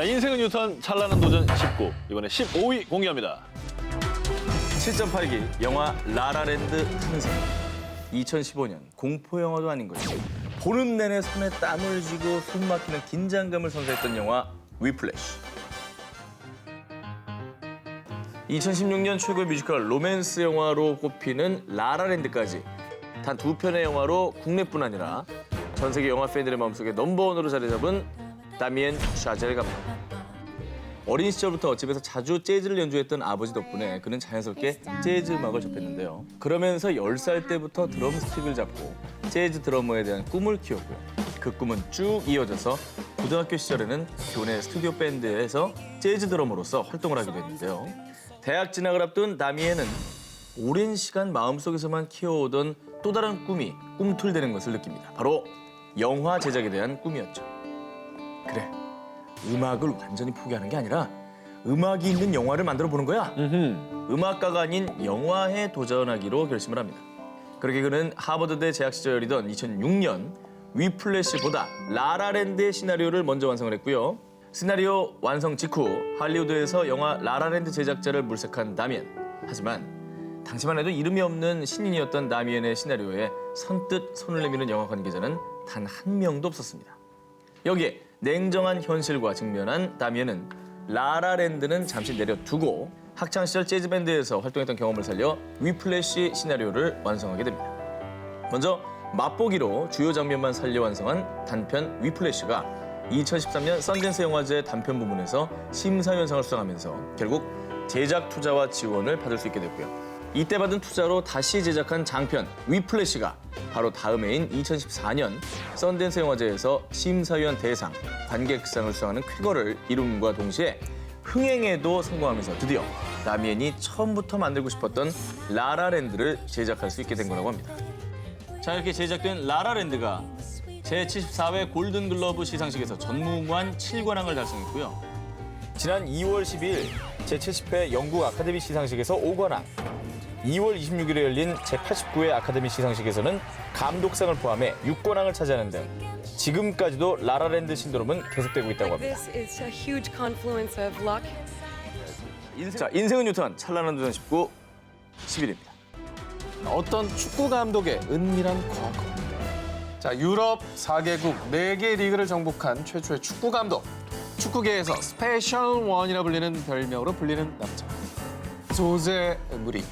인생은 뉴턴 찬란한 도전 19. 이번에 15위 공개합니다. 7.8기 영화 라라랜드 탄생. 2015년 공포 영화도 아닌 거죠. 보는 내내 손에 땀을 쥐고 숨 막히는 긴장감을 선사했던 영화 위플래시. 2016년 최고의 뮤지컬 로맨스 영화로 꼽히는 라라랜드까지 단 2편의 영화로 국내뿐 아니라 전 세계 영화 팬들의 마음속에 넘버원으로 자리 잡은 다미엔 샤젤 감독. 어린 시절부터 집에서 자주 재즈를 연주했던 아버지 덕분에 그는 자연스럽게 재즈 음악을 접했는데요. 그러면서 10살 때부터 드럼 스틱을 잡고 재즈 드러머에 대한 꿈을 키웠고요. 그 꿈은 쭉 이어져서 고등학교 시절에는 교내 스튜디오 밴드에서 재즈 드러머로서 활동을 하게 됐는데요. 대학 진학을 앞둔 다미엔은 오랜 시간 마음속에서만 키워오던 또 다른 꿈이 꿈틀대는 것을 느낍니다. 바로 영화 제작에 대한 꿈이었죠. 그래, 음악을 완전히 포기하는 게 아니라 음악이 있는 영화를 만들어 보는 거야. 음악가가 아닌 영화에 도전하기로 결심을 합니다. 그렇게 그는 하버드대 재학 시절이던 2006년 위플래시보다 라라랜드의 시나리오를 먼저 완성을 했고요. 시나리오 완성 직후 할리우드에서 영화 라라랜드 제작자를 물색한 다미엔. 하지만 당시만 해도 이름이 없는 신인이었던 다미엔의 시나리오에 선뜻 손을 내미는 영화 관계자는 단 한 명도 없었습니다. 여기에 냉정한 현실과 직면한 다미엔은 라라랜드는 잠시 내려두고 학창시절 재즈밴드에서 활동했던 경험을 살려 위플래시 시나리오를 완성하게 됩니다. 먼저 맛보기로 주요 장면만 살려 완성한 단편 위플래시가 2013년 썬댄스 영화제 단편 부문에서 심사위원상을 수상하면서 결국 제작 투자와 지원을 받을 수 있게 됐고요. 이때 받은 투자로 다시 제작한 장편 위플래시가 바로 다음 해인 2014년 썬댄스 영화제에서 심사위원 대상, 관객상을 수상하는 쾌거를 이룸과 동시에 흥행에도 성공하면서 드디어 다미엔이 처음부터 만들고 싶었던 라라랜드를 제작할 수 있게 된 거라고 합니다. 자, 이렇게 제작된 라라랜드가 제74회 골든글러브 시상식에서 전무후무한 7관왕을 달성했고요. 지난 2월 12일 제70회 영국 아카데미 시상식에서 5관왕, 2월 26일에 열린 제89회 아카데미 시상식에서는 감독상을 포함해 6관왕을 차지하는 등 지금까지도 라라랜드 신드롬은 계속되고 있다고 합니다. This is a huge confluence of luck. 자, 인생은 뉴턴, 찬란한 도전 19, 10일입니다. 어떤 축구 감독의 은밀한 과거. 자, 유럽 4개국 4개 리그를 정복한 최초의 축구 감독. 축구계에서 스페셜 원이라 불리는 별명으로 불리는 남자. 조제 무리뉴.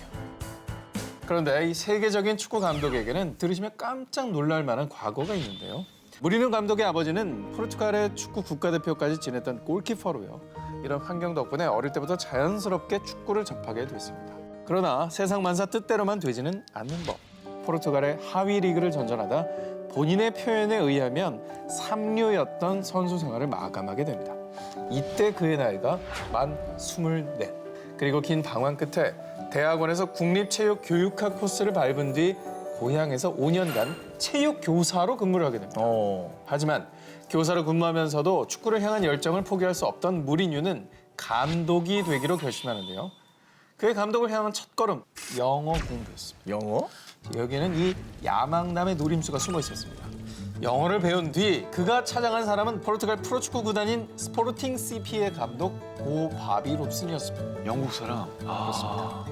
그런데 이 세계적인 축구 감독에게는 들으시면 깜짝 놀랄 만한 과거가 있는데요. 무리뉴 감독의 아버지는 포르투갈의 축구 국가대표까지 지냈던 골키퍼로요. 이런 환경 덕분에 어릴 때부터 자연스럽게 축구를 접하게 됐습니다. 그러나 세상 만사 뜻대로만 되지는 않는 법. 포르투갈의 하위 리그를 전전하다 본인의 표현에 의하면 3류였던 선수 생활을 마감하게 됩니다. 이때 그의 나이가 만 24. 그리고 긴 방황 끝에 대학원에서 국립체육교육학 코스를 밟은 뒤 고향에서 5년간 체육교사로 근무를 하게 됩니다. 하지만 교사로 근무하면서도 축구를 향한 열정을 포기할 수 없던 무리뉴는 감독이 되기로 결심하는데요. 그의 감독을 향한 첫걸음, 영어 공부였습니다. 영어? 여기는 이 야망남의 노림수가 숨어 있었습니다. 영어를 배운 뒤 그가 찾아간 사람은 포르투갈 프로축구 구단인 스포르팅 CP의 감독 고 바비 롭슨이었습니다. 영국 사람. 그렇습니다.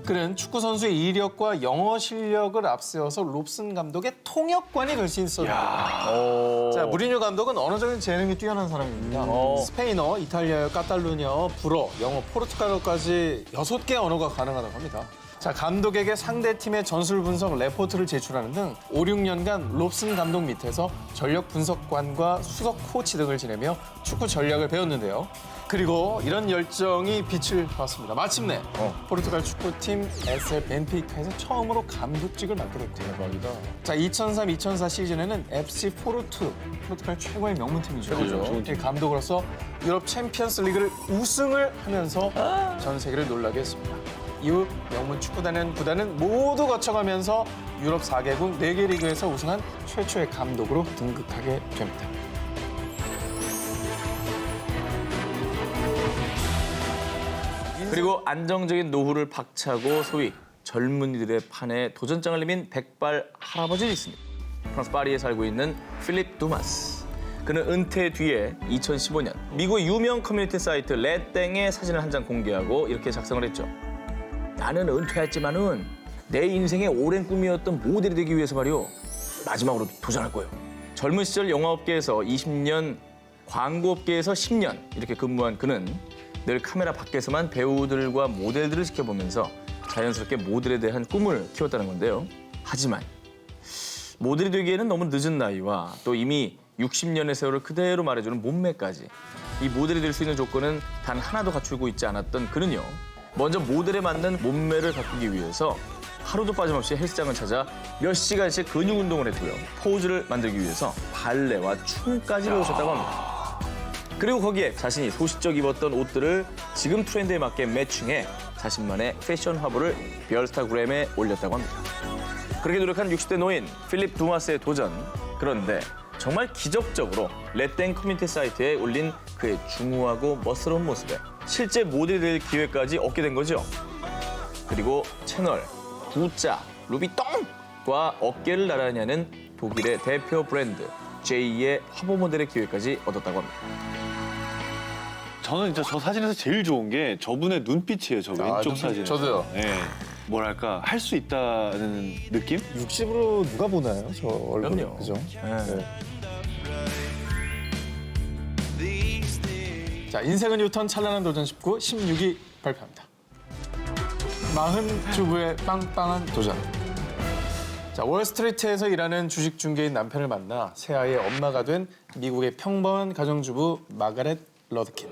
그는 축구 선수의 이력과 영어 실력을 앞세워서 롭슨 감독의 통역관이 될 수 있었습니다. 자, 무리뉴 감독은 언어적인 재능이 뛰어난 사람입니다. 스페인어, 이탈리아어, 카탈루냐어, 불어, 영어, 포르투갈어까지 6개 언어가 가능하다고 합니다. 자, 감독에게 상대팀의 전술 분석 레포트를 제출하는 등 5, 6년간 롭슨 감독 밑에서 전력 분석관과 수석 코치 등을 지내며 축구 전략을 배웠는데요. 그리고 이런 열정이 빛을 발했습니다. 마침내 포르투갈 축구팀 SL 벤피카에서 처음으로 감독직을 맡게 됐고요. 대박이다. 자, 2003-2004 시즌에는 FC 포르투, 포르투갈 최고의 명문팀이죠. 그렇죠. 이 감독으로서 유럽 챔피언스 리그를 우승을 하면서 전 세계를 놀라게 했습니다. 이후 명문 축구단은 구단은 모두 거쳐가면서 유럽 4개국 4개 리그에서 우승한 최초의 감독으로 등극하게 됩니다. 그리고 안정적인 노후를 박차고 소위 젊은이들의 판에 도전장을 내민 백발 할아버지가 있습니다. 프랑스 파리에 살고 있는 필립 두마스. 그는 은퇴 뒤에 2015년 미국의 유명 커뮤니티 사이트 레땡에 사진을 한 장 공개하고 이렇게 작성을 했죠. 나는 은퇴했지만은 내 인생의 오랜 꿈이었던 모델이 되기 위해서 말이오. 마지막으로 도전할 거예요. 젊은 시절 영화업계에서 20년, 광고업계에서 10년 이렇게 근무한 그는 늘 카메라 밖에서만 배우들과 모델들을 지켜보면서 자연스럽게 모델에 대한 꿈을 키웠다는 건데요. 하지만 모델이 되기에는 너무 늦은 나이와 또 이미 60년의 세월을 그대로 말해주는 몸매까지 이 모델이 될 수 있는 조건은 단 하나도 갖추고 있지 않았던 그는요. 먼저 모델에 맞는 몸매를 가꾸기 위해서 하루도 빠짐없이 헬스장을 찾아 몇 시간씩 근육 운동을 했고요. 포즈를 만들기 위해서 발레와 춤까지 배우셨다고 합니다. 그리고 거기에 자신이 소시적 입었던 옷들을 지금 트렌드에 맞게 매칭해 자신만의 패션 화보를 별스타그램에 올렸다고 합니다. 그렇게 노력한 60대 노인 필립 두마스의 도전. 그런데 정말 기적적으로 레땡 커뮤니티 사이트에 올린 그의 중후하고 멋스러운 모습에 실제 모델이 될 기회까지 얻게 된 거죠. 그리고 채널 부자 루비똥과 어깨를 나란히 하는 독일의 대표 브랜드 제이의 화보 모델의 기회까지 얻었다고 합니다. 저는 진짜 저 사진에서 제일 좋은 게 저분의 눈빛이에요. 저 왼쪽 눈빛, 사진. 저도요. 네. 뭐랄까 할 수 있다는 느낌? 60으로 누가 보나요? 저 얼굴. 그럼요. 그죠? 네. 자, 인생은 뉴턴 찬란한 도전 19, 16위 발표합니다. 40주부의 빵빵한 도전. 자, 월스트리트에서 일하는 주식 중개인 남편을 만나 새 아이의 엄마가 된 미국의 평범한 가정주부 마가렛 러드킨.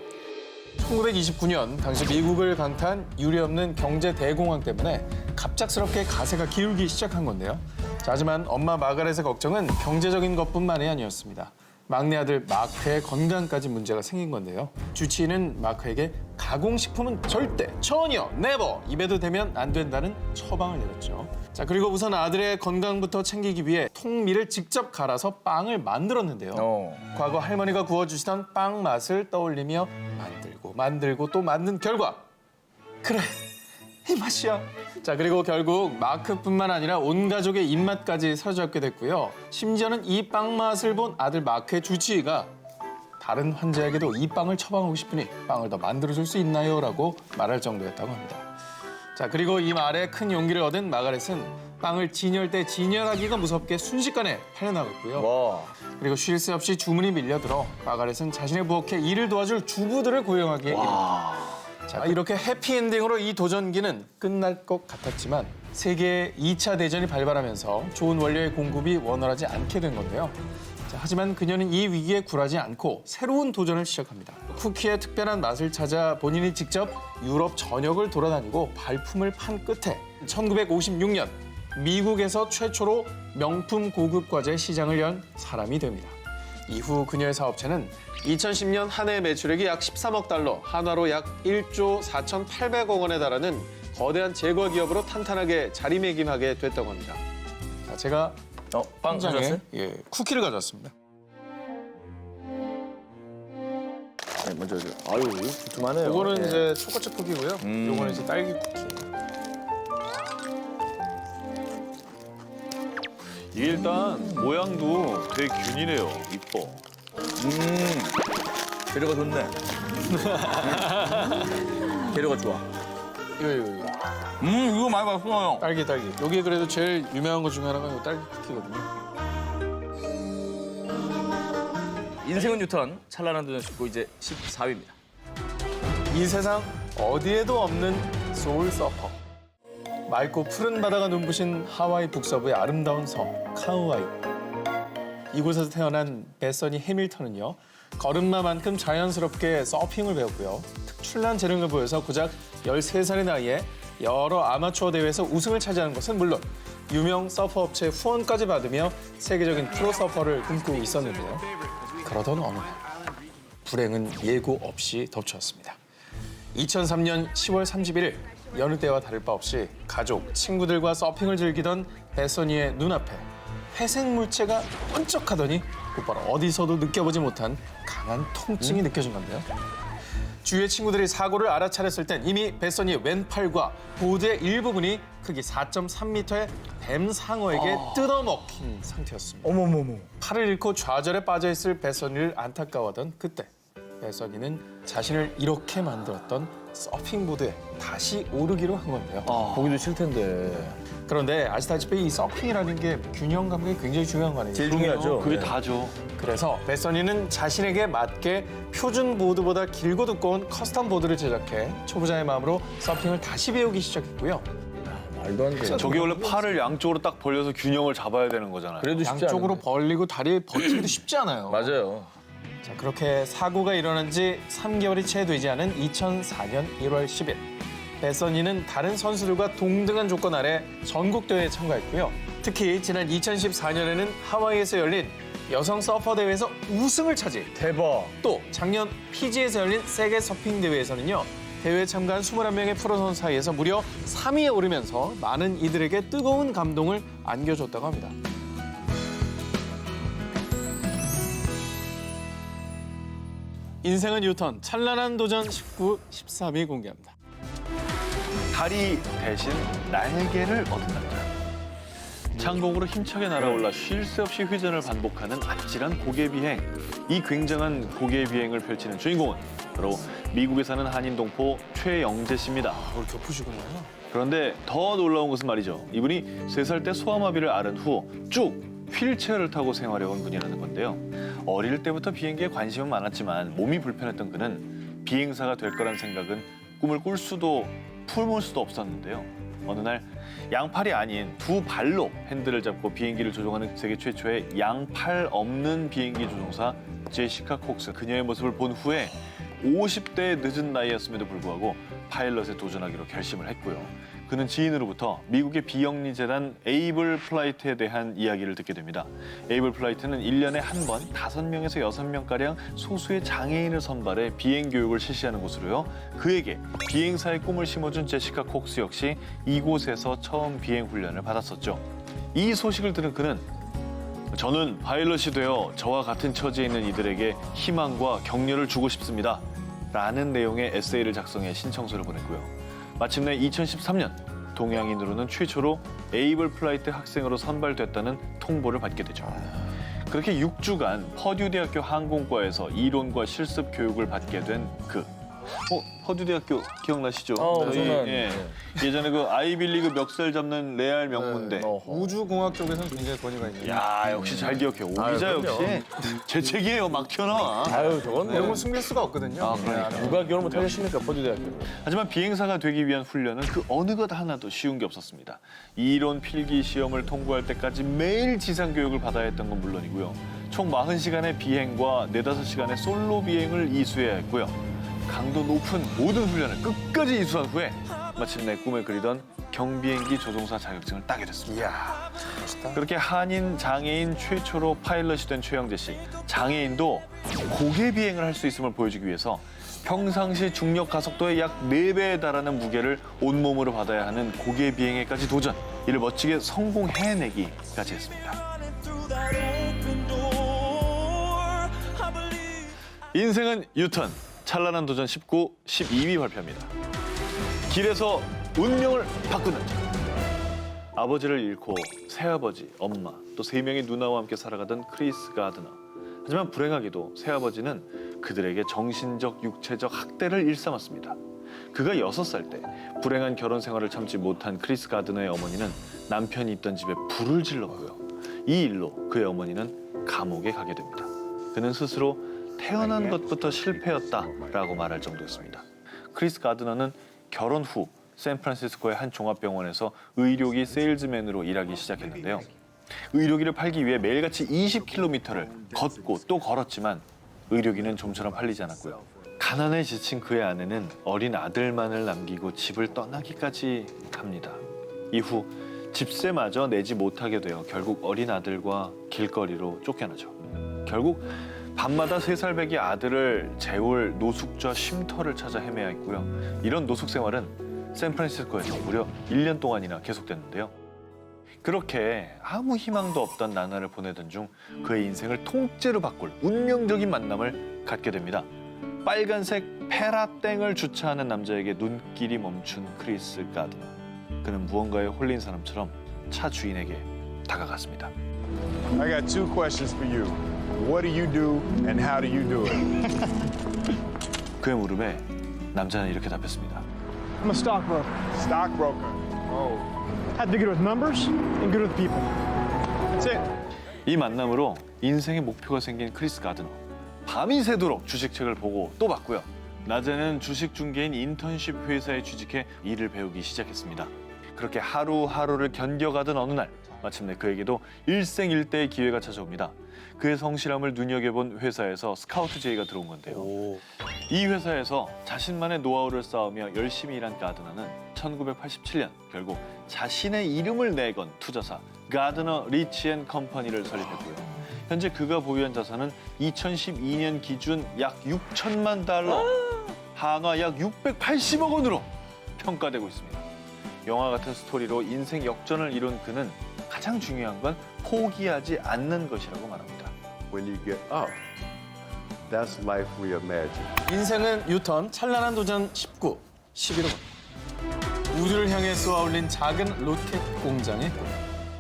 1929년 당시 미국을 강타한 유례없는 경제 대공황 때문에 갑작스럽게 가세가 기울기 시작한 건데요. 자, 하지만 엄마 마가렛의 걱정은 경제적인 것뿐만이 아니었습니다. 막내 아들 마크의 건강까지 문제가 생긴 건데요. 주치의는 마크에게 가공식품은 절대, 전혀, 네버 입에도 대면 안 된다는 처방을 내렸죠. 자, 그리고 우선 아들의 건강부터 챙기기 위해 통밀을 직접 갈아서 빵을 만들었는데요. 과거 할머니가 구워주시던 빵 맛을 떠올리며 만들고 또 만든 결과 그래, 이 맛이야. 자, 그리고 결국 마크뿐만 아니라 온 가족의 입맛까지 사로잡게 됐고요. 심지어는 이 빵 맛을 본 아들 마크의 주치의가 다른 환자에게도 이 빵을 처방하고 싶으니 빵을 더 만들어줄 수 있나요? 라고 말할 정도였다고 합니다. 자, 그리고 이 말에 큰 용기를 얻은 마가렛은 빵을 진열대 진열하기가 무섭게 순식간에 팔려나갔고요. 와. 그리고 쉴 새 없이 주문이 밀려들어 마가렛은 자신의 부엌에 일을 도와줄 주부들을 고용하기에 이릅니다. 자, 이렇게 해피엔딩으로 이 도전기는 끝날 것 같았지만 세계 2차 대전이 발발하면서 좋은 원료의 공급이 원활하지 않게 된 건데요. 자, 하지만 그녀는 이 위기에 굴하지 않고 새로운 도전을 시작합니다. 쿠키의 특별한 맛을 찾아 본인이 직접 유럽 전역을 돌아다니고 발품을 판 끝에 1956년 미국에서 최초로 명품 고급 과자의 시장을 연 사람이 됩니다. 이후 그녀의 사업체는 2010년 한 해 매출액이 약 13억 달러, 한화로 약 1조 4,800억 원에 달하는 거대한 제과 기업으로 탄탄하게 자리매김하게 됐다고 합니다. 자, 제가 빵 현장에 가져왔어요? 쿠키를 가져왔습니다. 네, 먼저 아유, 두툼하네요. 이거는 예. 이제 초코칩 쿠키고요. 이거는 이제 딸기 쿠키. 이게 일단 모양도 되게 균이네요. 이뻐. 재료가 좋네. 재료가 좋아. 이거. 이거 많이 맛있어요. 딸기. 여기 그래도 제일 유명한 것 중에 하나가 이 딸기 쿠키거든요. 인생은 뉴턴, 찬란한 도전 19 이제 14위입니다. 이 세상 어디에도 없는 소울 서퍼. 맑고 푸른 바다가 눈부신 하와이 북서부의 아름다운 섬 카우아이. 이곳에서 태어난 베서니 해밀턴은요. 걸음마만큼 자연스럽게 서핑을 배웠고요. 특출난 재능을 보여서 고작 13살의 나이에 여러 아마추어 대회에서 우승을 차지하는 것은 물론 유명 서퍼 업체의 후원까지 받으며 세계적인 프로 서퍼를 꿈꾸고 있었는데요. 그러던 어느 날 불행은 예고 없이 덮쳤습니다. 2003년 10월 31일 여느 때와 다를 바 없이 가족, 친구들과 서핑을 즐기던 베서니의 눈앞에 회색 물체가 번쩍하더니 곧바로 어디서도 느껴보지 못한 강한 통증이 느껴진 건데요. 주위의 친구들이 사고를 알아차렸을 땐 이미 베서니의 왼팔과 보드의 일부분이 크기 4.3m의 뱀 상어에게 뜯어먹힌 상태였습니다. 어머머머. 팔을 잃고 좌절에 빠져있을 베서니를 안타까워하던 그때 베서니는 자신을 이렇게 만들었던 서핑보드에 다시 오르기로 한 건데요. 보기도 싫텐데. 그런데 아시다시피 이 서핑이라는 게 균형 감각이 굉장히 중요한 거 아니에요? 제일 중요하죠. 그게 네. 다죠. 그래서 베서니는 자신에게 맞게 표준 보드보다 길고 두꺼운 커스텀 보드를 제작해 초보자의 마음으로 서핑을 다시 배우기 시작했고요. 말도 안 돼. 저게 원래 팔을 양쪽으로 딱 벌려서 균형을 잡아야 되는 거잖아요. 그래도 쉽지 양쪽으로 않은데. 벌리고 다리를 버티기도 쉽지 않아요. 맞아요. 자, 그렇게 사고가 일어난 지 3개월이 채 되지 않은 2004년 1월 10일. 베서니는 다른 선수들과 동등한 조건 아래 전국대회에 참가했고요. 특히 지난 2014년에는 하와이에서 열린 여성 서퍼 대회에서 우승을 차지. 대박. 또 작년 피지에서 열린 세계 서핑 대회에서는요. 대회에 참가한 21명의 프로 선수 사이에서 무려 3위에 오르면서 많은 이들에게 뜨거운 감동을 안겨줬다고 합니다. 인생은 유턴, 찬란한 도전 19, 13위 공개합니다. 다리 대신 날개를 얻은 남자. 창공으로 힘차게 날아올라 쉴 새 없이 회전을 반복하는 아찔한 고개 비행. 이 굉장한 고개 비행을 펼치는 주인공은 바로 미국에 사는 한인 동포 최영재 씨입니다. 우리 덮으시구나요. 그런데 더 놀라운 것은 말이죠. 이분이 3살 때 소아마비를 앓은 후 쭉 휠체어를 타고 생활해온 분이라는 건데요. 어릴 때부터 비행기에 관심은 많았지만 몸이 불편했던 그는 비행사가 될 거란 생각은 꿈을 꿀 수도 품을 수도 없었는데요. 어느 날 양팔이 아닌 2발로 핸들을 잡고 비행기를 조종하는 세계 최초의 양팔 없는 비행기 조종사 제시카 콕스. 그녀의 모습을 본 후에 50대의 늦은 나이였음에도 불구하고 파일럿에 도전하기로 결심을 했고요. 그는 지인으로부터 미국의 비영리 재단 에이블 플라이트에 대한 이야기를 듣게 됩니다. 에이블 플라이트는 1년에 한 번 5명에서 6명가량 소수의 장애인을 선발해 비행 교육을 실시하는 곳으로요. 그에게 비행사의 꿈을 심어준 제시카 콕스 역시 이곳에서 처음 비행 훈련을 받았었죠. 이 소식을 들은 그는 저는 파일럿이 되어 저와 같은 처지에 있는 이들에게 희망과 격려를 주고 싶습니다. 라는 내용의 에세이를 작성해 신청서를 보냈고요. 마침내 2013년 동양인으로는 최초로 에이블 플라이트 학생으로 선발됐다는 통보를 받게 되죠. 그렇게 6주간 퍼듀 대학교 항공과에서 이론과 실습 교육을 받게 된 그. 퍼듀 대학교 기억나시죠? 엄청난. 예. 예전에 그 아이빌리그 멱살 잡는 레알 명문대. 우주공학 쪽에서는 굉장히 권위가 있는. 야 역시 잘 기억해. 오기자 아유, 그럼요. 역시 제 책이에요. 막 튀어나와. 아유, 저건 이런 뭐 건 숨길 수가 없거든요. 아, 그러니까. 누가 결혼을 하셨습니까, 퍼듀대학교. 하지만 비행사가 되기 위한 훈련은 그 어느 것 하나도 쉬운 게 없었습니다. 이론 필기 시험을 통과할 때까지 매일 지상 교육을 받아야 했던 건 물론이고요. 총 40시간의 비행과 4-5시간의 솔로 비행을 이수해야 했고요. 강도 높은 모든 훈련을 끝까지 이수한 후에 마침내 꿈에 그리던 경비행기 조종사 자격증을 따게 됐습니다. 이야, 멋있다. 그렇게 한인 장애인 최초로 파일럿이 된 최영재 씨. 장애인도 고개 비행을 할 수 있음을 보여주기 위해서 평상시 중력 가속도의 약 4배에 달하는 무게를 온몸으로 받아야 하는 고개 비행에까지 도전. 이를 멋지게 성공해내기까지 했습니다. 인생은 유턴. 찬란한 도전 19, 12위 발표합니다. 길에서 운명을 바꾸는 자. 아버지를 잃고 새아버지, 엄마, 또 3명의 누나와 함께 살아가던 크리스 가드너. 하지만 불행하게도 새아버지는 그들에게 정신적, 육체적 학대를 일삼았습니다. 그가 6살 때 불행한 결혼 생활을 참지 못한 크리스 가드너의 어머니는 남편이 있던 집에 불을 질렀고요. 이 일로 그의 어머니는 감옥에 가게 됩니다. 그는 스스로 태어난 것부터 실패였다라고 말할 정도였습니다. 크리스 가드너는 결혼 후 샌프란시스코의 한 종합병원에서 의료기 세일즈맨으로 일하기 시작했는데요. 의료기를 팔기 위해 매일같이 20km를 걷고 또 걸었지만 의료기는 좀처럼 팔리지 않았고요. 가난에 지친 그의 아내는 어린 아들만을 남기고 집을 떠나기까지 합니다. 이후 집세마저 내지 못하게 되어 결국 어린 아들과 길거리로 쫓겨나죠. 결국 밤마다 3살배기 아들을 재울 노숙자 쉼터를 찾아 헤매야 했고요. 이런 노숙 생활은 샌프란시스코에서 무려 1년 동안이나 계속됐는데요. 그렇게 아무 희망도 없던 나날을 보내던 중 그의 인생을 통째로 바꿀 운명적인 만남을 갖게 됩니다. 빨간색 페라땡을 주차하는 남자에게 눈길이 멈춘 크리스 가드너. 그는 무언가에 홀린 사람처럼 차 주인에게 다가갔습니다. I got two questions for you. What do you do and how do you do it? 그의 물음에 남자는 이렇게 답했습니다. I'm a stockbroker. Stockbroker. Oh. Had to be good with numbers and good with people. That's it. 이 만남으로 인생의 목표가 생긴 크리스 가드너. 밤이 새도록 주식책을 보고 또 봤고요. 낮에는 주식 중개인 인턴십 회사에 취직해 일을 배우기 시작했습니다. 그렇게 하루하루를 견뎌가던 어느 날 마침내 그에게도 일생일대의 기회가 찾아옵니다. 그의 성실함을 눈여겨본 회사에서 스카우트 제의가 들어온 건데요. 이 회사에서 자신만의 노하우를 쌓으며 열심히 일한 가드너는 1987년 결국 자신의 이름을 내건 투자사 가드너 리치 앤 컴퍼니를 설립했고요. 현재 그가 보유한 자산은 2012년 기준 약 6천만 달러, 한화 약 680억 원으로 평가되고 있습니다. 영화 같은 스토리로 인생 역전을 이룬 그는 가장 중요한 건 포기하지 않는 것이라고 말합니다. When you get up, that's life reimagined. 인생은 유턴, 찬란한 도전 19, 11호 갑니다. 우주를 향해 쏘아올린 작은 로켓 공장의 꿈.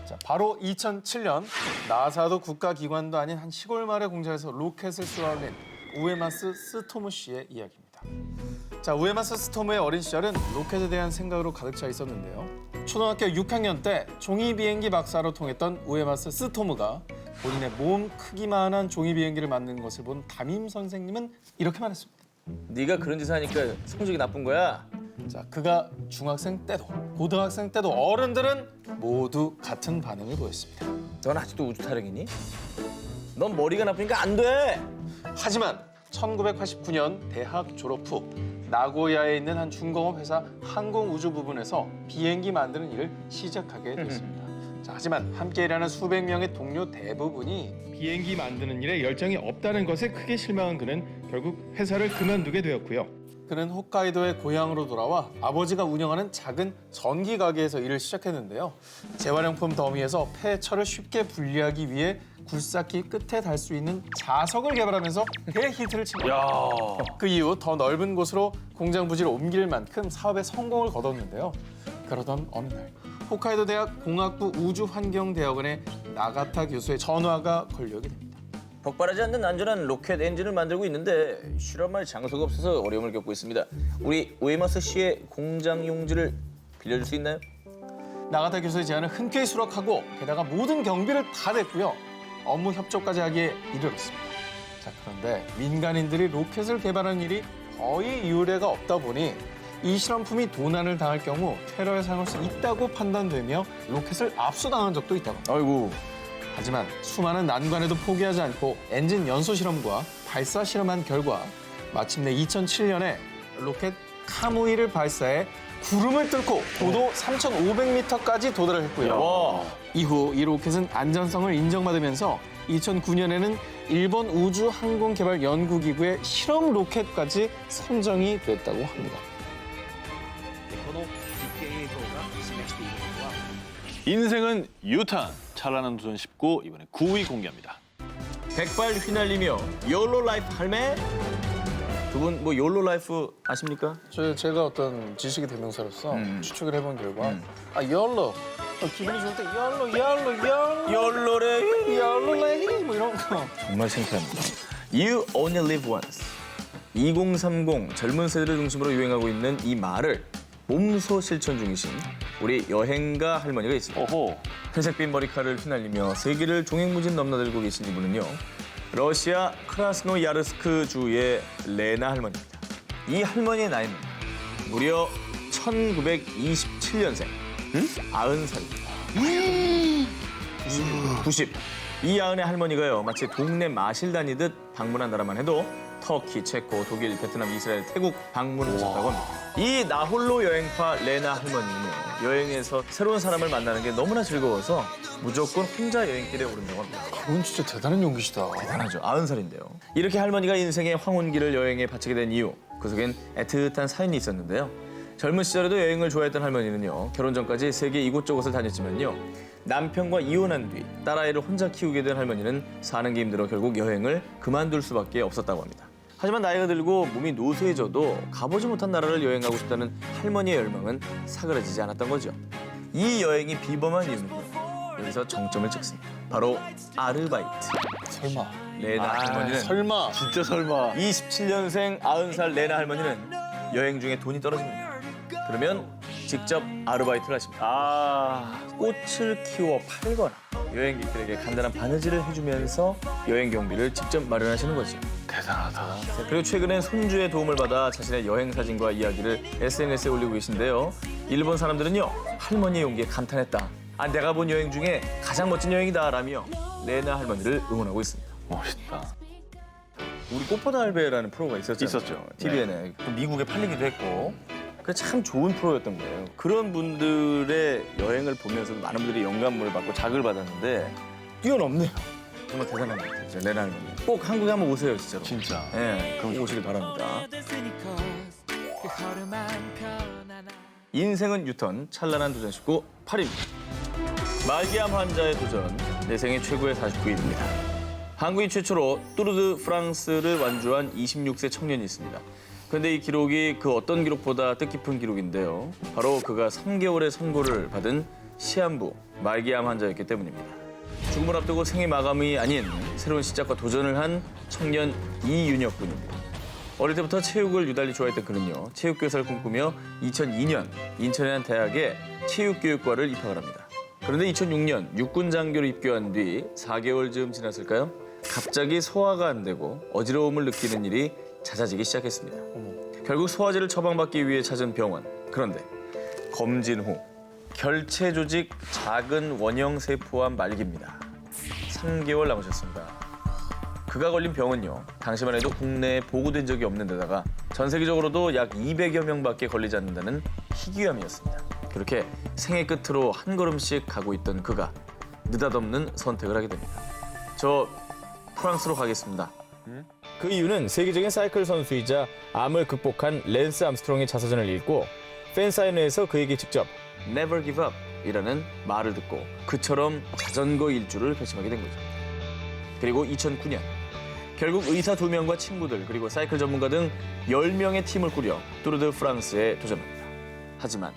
자, 바로 2007년 나사도 국가기관도 아닌 한 시골 마을의 공장에서 로켓을 쏘아올린 우에마스 스토무 씨의 이야기입니다. 자, 우에마스 스토무의 어린 시절은 로켓에 대한 생각으로 가득 차 있었는데요. 초등학교 6학년 때 종이 비행기 박사로 통했던 우에마스 스토무가 본인의 몸 크기만한 종이 비행기를 만든 것을 본 담임 선생님은 이렇게 말했습니다. 네가 그런 짓을 하니까 성적이 나쁜 거야. 자, 그가 중학생 때도 고등학생 때도 어른들은 모두 같은 반응을 보였습니다. 넌 아직도 우주 타령이니? 넌 머리가 나쁘니까 안 돼. 하지만 1989년 대학 졸업 후 나고야에 있는 한 중공업 회사 항공우주 부분에서 비행기 만드는 일을 시작하게 됐습니다. 자, 하지만 함께 일하는 수백 명의 동료 대부분이 비행기 만드는 일에 열정이 없다는 것에 크게 실망한 그는 결국 회사를 그만두게 되었고요. 그는 홋카이도의 고향으로 돌아와 아버지가 운영하는 작은 전기 가게에서 일을 시작했는데요. 재활용품 더미에서 폐철을 쉽게 분리하기 위해 굴삭기 끝에 달 수 있는 자석을 개발하면서 대히트를 칩니다. 그 이후 더 넓은 곳으로 공장 부지를 옮길 만큼 사업에 성공을 거뒀는데요. 그러던 어느 날 홋카이도 대학 공학부 우주환경대학원의 나가타 교수의 전화가 걸려오게 됩니다. 폭발하지 않는 안전한 로켓 엔진을 만들고 있는데 실험할 장소가 없어서 어려움을 겪고 있습니다. 우리 우에마스 씨의 공장 용지를 빌려줄 수 있나요? 나가타 교수의 제안을 흔쾌히 수락하고 게다가 모든 경비를 다 냈고요. 업무 협조까지 하기에 이르렀습니다. 자, 그런데 민간인들이 로켓을 개발하는 일이 거의 유례가 없다 보니 이 실험품이 도난을 당할 경우 테러에 사용할 수 있다고 판단되며 로켓을 압수당한 적도 있다고 합니다. 아이고. 하지만 수많은 난관에도 포기하지 않고 엔진 연소 실험과 발사 실험한 결과 마침내 2007년에 로켓 카무이를 발사해 구름을 뚫고 고도 3,500m까지 도달을 했고요. 와. 이후 이 로켓은 안전성을 인정받으면서 2009년에는 일본 우주항공개발연구기구의 실험 로켓까지 선정이 됐다고 합니다. 인생은 유턴, 찬란한 도전 19, 이번에 9위 공개합니다. 백발 휘날리며 욜로 라이프 할매? 두 분 뭐 욜로 라이프 아십니까? 제가 어떤 지식의 대명사로서 추측을 해본 결과 열로 기분이 좋을 때 열로 욜로래. 열로레이 뭐 이런 거. 정말 창피합니다. You only live once. 2030 젊은 세대를 중심으로 유행하고 있는 이 말을 몸소 실천 중이신 우리 여행가 할머니가 있습니다. 오호. 회색빛 머리카락을 휘날리며 세계를 종횡무진 넘나들고 계신 이분은요. 러시아 크라스노야르스크 주의 레나 할머니입니다. 이 할머니의 나이는 무려 1927년생, 90살입니다. 90. 이 야은의 할머니가요. 마치 동네 마실 다니듯 방문한 나라만 해도 터키, 체코, 독일, 베트남, 이스라엘, 태국 방문하셨다고 합니다. 이 나홀로 여행파 레나 할머니는요. 여행에서 새로운 사람을 만나는 게 너무나 즐거워서 무조건 혼자 여행길에 오른다고 합니다. 그건 진짜 대단한 용기시다. 대단하죠. 90살인데요. 이렇게 할머니가 인생의 황혼기를 여행에 바치게 된 이유, 그 속엔 애틋한 사연이 있었는데요. 젊은 시절에도 여행을 좋아했던 할머니는요. 결혼 전까지 세계 이곳저곳을 다녔지만요. 남편과 이혼한 뒤 딸아이를 혼자 키우게 된 할머니는 사는 게 힘들어 결국 여행을 그만둘 수밖에 없었다고 합니다. 하지만 나이가 들고 몸이 노쇠해져도 가보지 못한 나라를 여행 가고 싶다는 할머니의 열망은 사그라지지 않았던 거죠. 이 여행이 비범한 이유는요. 여기서 정점을 찍습니다. 바로 아르바이트. 설마. 레나 할머니는 설마. 진짜 설마. 27년생 90살 레나 할머니는 여행 중에 돈이 떨어집니다. 그러면 직접 아르바이트를 하십니다. 아, 꽃을 키워 팔거나 여행객들에게 간단한 바느질을 해주면서 여행 경비를 직접 마련하시는 거죠. 대단하다. 그리고 최근엔 손주의 도움을 받아 자신의 여행 사진과 이야기를 SNS에 올리고 계신데요. 일본 사람들은요, 할머니의 용기에 감탄했다. 아, 내가 본 여행 중에 가장 멋진 여행이다 라며 레나 할머니를 응원하고 있습니다. 멋있다. 우리 꽃보다 할배라는 프로가 있었죠. 있었죠. TVN에. 또 미국에 팔리기도 했고. 그 참 좋은 프로였던 거예요. 그런 분들의 여행을 보면서도 많은 분들이 영감을 받고 자극을 받았는데 뛰어넘네요. 정말 대단한 것 같아요. 진짜 레나 할머니. 꼭 한국에 한번 오세요, 진짜로. 진짜. 네, 그럼 오시길 바랍니다. 인생은 유턴, 찬란한 도전 19, 8입니다. 말기암 환자의 도전, 내 생애 최고의 49일입니다. 한국인 최초로 뚜르드 프랑스를 완주한 26세 청년이 있습니다. 그런데 이 기록이 그 어떤 기록보다 뜻깊은 기록인데요. 바로 그가 3개월의 선고를 받은 시한부 말기암 환자였기 때문입니다. 죽음을 앞두고 생애 마감이 아닌 새로운 시작과 도전을 한 청년 이윤혁 군입니다. 어릴 때부터 체육을 유달리 좋아했던 그는요. 체육교사를 꿈꾸며 2002년 인천의 한 대학에 체육교육과를 입학을 합니다. 그런데 2006년 육군 장교로 입교한 뒤 4개월쯤 지났을까요? 갑자기 소화가 안 되고 어지러움을 느끼는 일이 잦아지기 시작했습니다. 결국 소화제를 처방받기 위해 찾은 병원. 그런데 검진 후 결체 조직 작은 원형 세포암 말기입니다. 3개월 남으셨습니다. 그가 걸린 병은요. 당시만 해도 국내에 보고된 적이 없는 데다가 전 세계적으로도 약 200여 명밖에 걸리지 않는다는 희귀암이었습니다. 그렇게 생애 끝으로 한 걸음씩 가고 있던 그가 느닷없는 선택을 하게 됩니다. 저 프랑스로 가겠습니다. 그 이유는 세계적인 사이클 선수이자 암을 극복한 랜스 암스트롱의 자서전을 읽고 팬사인회에서 그에게 직접 Never Give Up 이라는 말을 듣고 그처럼 자전거 일주를 결심하게 된 거죠. 그리고 2009년 결국 의사 2명과 친구들 그리고 사이클 전문가 등 10명의 팀을 꾸려 뚜르드 프랑스에 도전합니다. 하지만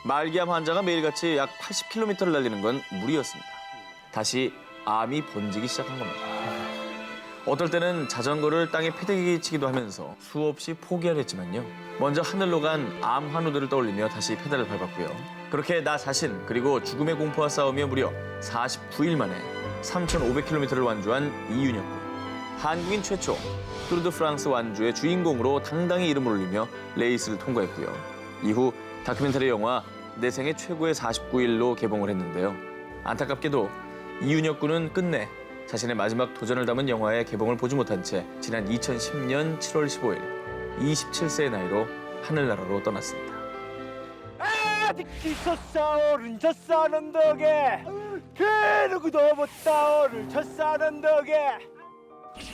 말기암 환자가 매일같이 약 80km를 달리는 건 무리였습니다. 다시 암이 번지기 시작한 겁니다. 어떨 때는 자전거를 땅에 패대기 치기도 하면서 수없이 포기하려 했지만요. 먼저 하늘로 간 암 환우들을 떠올리며 다시 페달을 밟았고요. 그렇게 나 자신 그리고 죽음의 공포와 싸우며 무려 49일 만에 3,500km를 완주한 이윤혁 군. 한국인 최초 뚜르드 프랑스 완주의 주인공으로 당당히 이름을 올리며 레이스를 통과했고요. 이후 다큐멘터리 영화 내 생애 최고의 49일로 개봉을 했는데요. 안타깝게도 이윤혁 군은 끝내 자신의 마지막 도전을 담은 영화의 개봉을 보지 못한 채 지난 2010년 7월 15일 27세의 나이로 하늘나라로 떠났습니다. 아직 솟아오른 저 싸는 덕에 그 누구도 못 따오를 저 싸는 덕에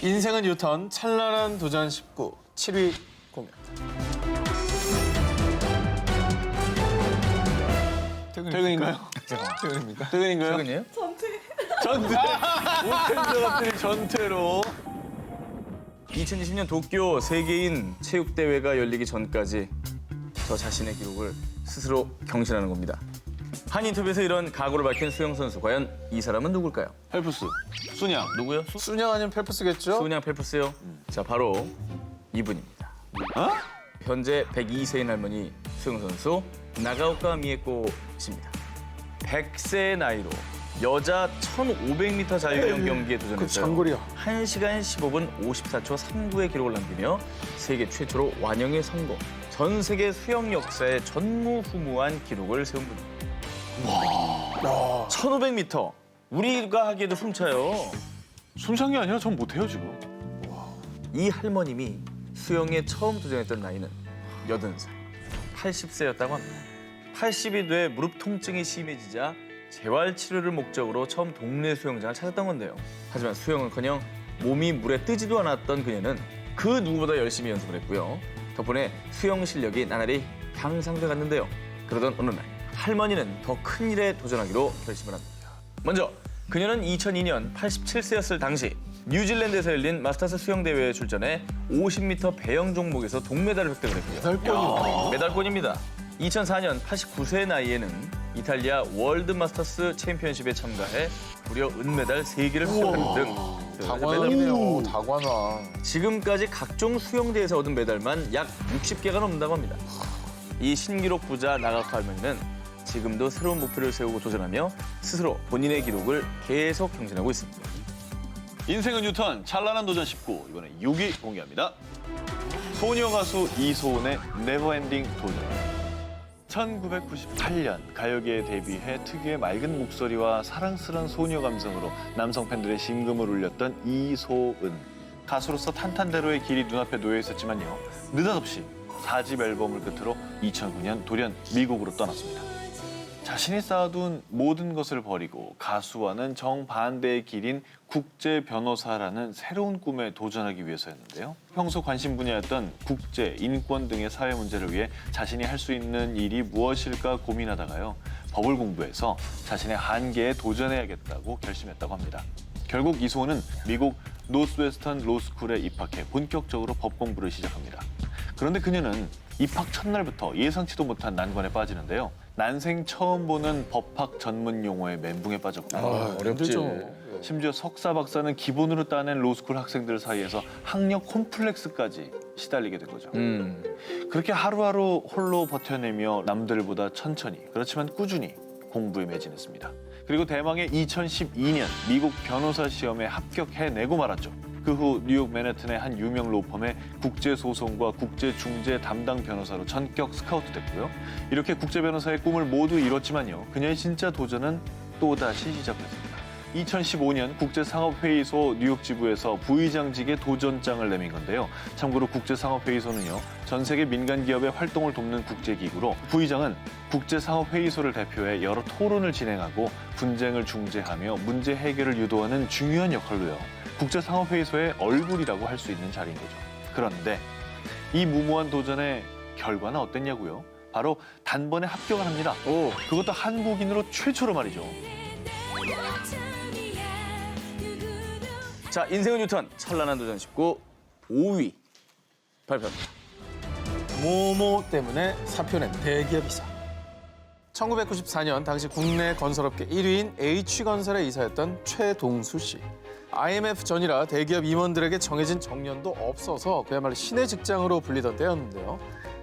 인생은 유턴, 찬란한 도전 19, 7위 공연. 퇴근인가요? 퇴근입니까? 퇴근인가요? 최근이에요? 전퇴. 모텐저들이 전퇴로. 2020년 도쿄 세계인 체육대회가 열리기 전까지 저 자신의 기록을 스스로 경신하는 겁니다. 한 인터뷰에서 이런 각오를 밝힌 수영 선수. 과연 이 사람은 누굴까요? 펠프스. 순양. 누구요? 순양 아니면 펠프스겠죠? 수은양 펠프스요? 자, 바로 이분입니다. 현재 102세인 할머니 수영 선수 나가오카 미에코 씨입니다. 100세의 나이로 여자 1,500m 자유형 경기에 도전했어요. 그 장거리야. 1시간 15분 54초 39의 기록을 남기며 세계 최초로 완영에 성공. 전 세계 수영 역사에 전무후무한 기록을 세운 분입니다. 와, 1,500m. 우리가 하기에도 숨차요. 숨찬 게 아니라 전 못해요 지금. 이 할머님이 수영에 처음 도전했던 나이는 80살, 80세였다고 합니다. 80이 돼 무릎 통증이 심해지자 재활 치료를 목적으로 처음 동네 수영장을 찾았던 건데요. 하지만 수영은커녕 몸이 물에 뜨지도 않았던 그녀는 그 누구보다 열심히 연습을 했고요. 덕분에 수영 실력이 나날이 향상돼 갔는데요. 그러던 어느 날 할머니는 더 큰 일에 도전하기로 결심을 합니다. 먼저 그녀는 2002년 87세였을 당시 뉴질랜드에서 열린 마스터스 수영대회에 출전해 50m 배영 종목에서 동메달을 획득을 했고요. 메달권입니다. 2004년 89세 나이에는 이탈리아 월드 마스터스 챔피언십에 참가해 무려 은메달 3개를 수상하는 등 다관왕이네요. 다관왕. 지금까지 각종 수영대회에서 얻은 메달만 약 60개가 넘는다고 합니다. 이 신기록 부자 나가카 할머니는 지금도 새로운 목표를 세우고 도전하며 스스로 본인의 기록을 계속 경신하고 있습니다. 인생은 뉴턴 찬란한 도전 19 이번에 6위 공개합니다. 소녀 가수 이소은의 네버엔딩 도전. 1998년 가요계에 데뷔해 특유의 맑은 목소리와 사랑스러운 소녀 감성으로 남성 팬들의 심금을 울렸던 이소은. 가수로서 탄탄대로의 길이 눈앞에 놓여 있었지만요. 느닷없이 4집 앨범을 끝으로 2009년 돌연 미국으로 떠났습니다. 자신이 쌓아둔 모든 것을 버리고 가수와는 정반대의 길인 국제 변호사라는 새로운 꿈에 도전하기 위해서였는데요. 평소 관심 분야였던 국제, 인권 등의 사회 문제를 위해 자신이 할 수 있는 일이 무엇일까 고민하다가요. 법을 공부해서 자신의 한계에 도전해야겠다고 결심했다고 합니다. 결국 이소은은 미국 노스웨스턴 로스쿨에 입학해 본격적으로 법 공부를 시작합니다. 그런데 그녀는 입학 첫날부터 예상치도 못한 난관에 빠지는데요. 난생 처음 보는 법학 전문 용어에 멘붕에 빠졌고요. 어렵지. 심지어 석사, 박사는 기본으로 따낸 로스쿨 학생들 사이에서 학력 콤플렉스까지 시달리게 된 거죠. 그렇게 하루하루 홀로 버텨내며 남들보다 천천히 그렇지만 꾸준히 공부에 매진했습니다. 그리고 대망의 2012년 미국 변호사 시험에 합격해내고 말았죠. 그 후 뉴욕 맨해튼의 한 유명 로펌의 국제소송과 국제중재 담당 변호사로 전격 스카우트됐고요. 이렇게 국제 변호사의 꿈을 모두 이뤘지만요. 그녀의 진짜 도전은 또다시 시작됐습니다. 2015년 국제상업회의소 뉴욕 지부에서 부의장직의 도전장을 내민 건데요. 참고로 국제상업회의소는요. 전 세계 민간 기업의 활동을 돕는 국제기구로 부의장은 국제상업회의소를 대표해 여러 토론을 진행하고 분쟁을 중재하며 문제 해결을 유도하는 중요한 역할로요. 국제상업회의소의 얼굴이라고 할 수 있는 자리인 거죠. 그런데 이 무모한 도전의 결과는 어땠냐고요? 바로 단번에 합격을 합니다. 그것도 한국인으로 최초로 말이죠. 자, 인생은 뉴턴 찬란한 도전 19 5위 발표합니다. 모모 때문에 사표낸 대기업 이사. 1994년 당시 국내 건설업계 1위인 H건설의 이사였던 최동수 씨. IMF 전이라 대기업 임원들에게 정해진 정년도 없어서 그야말로 신의 직장으로 불리던 때였는데요.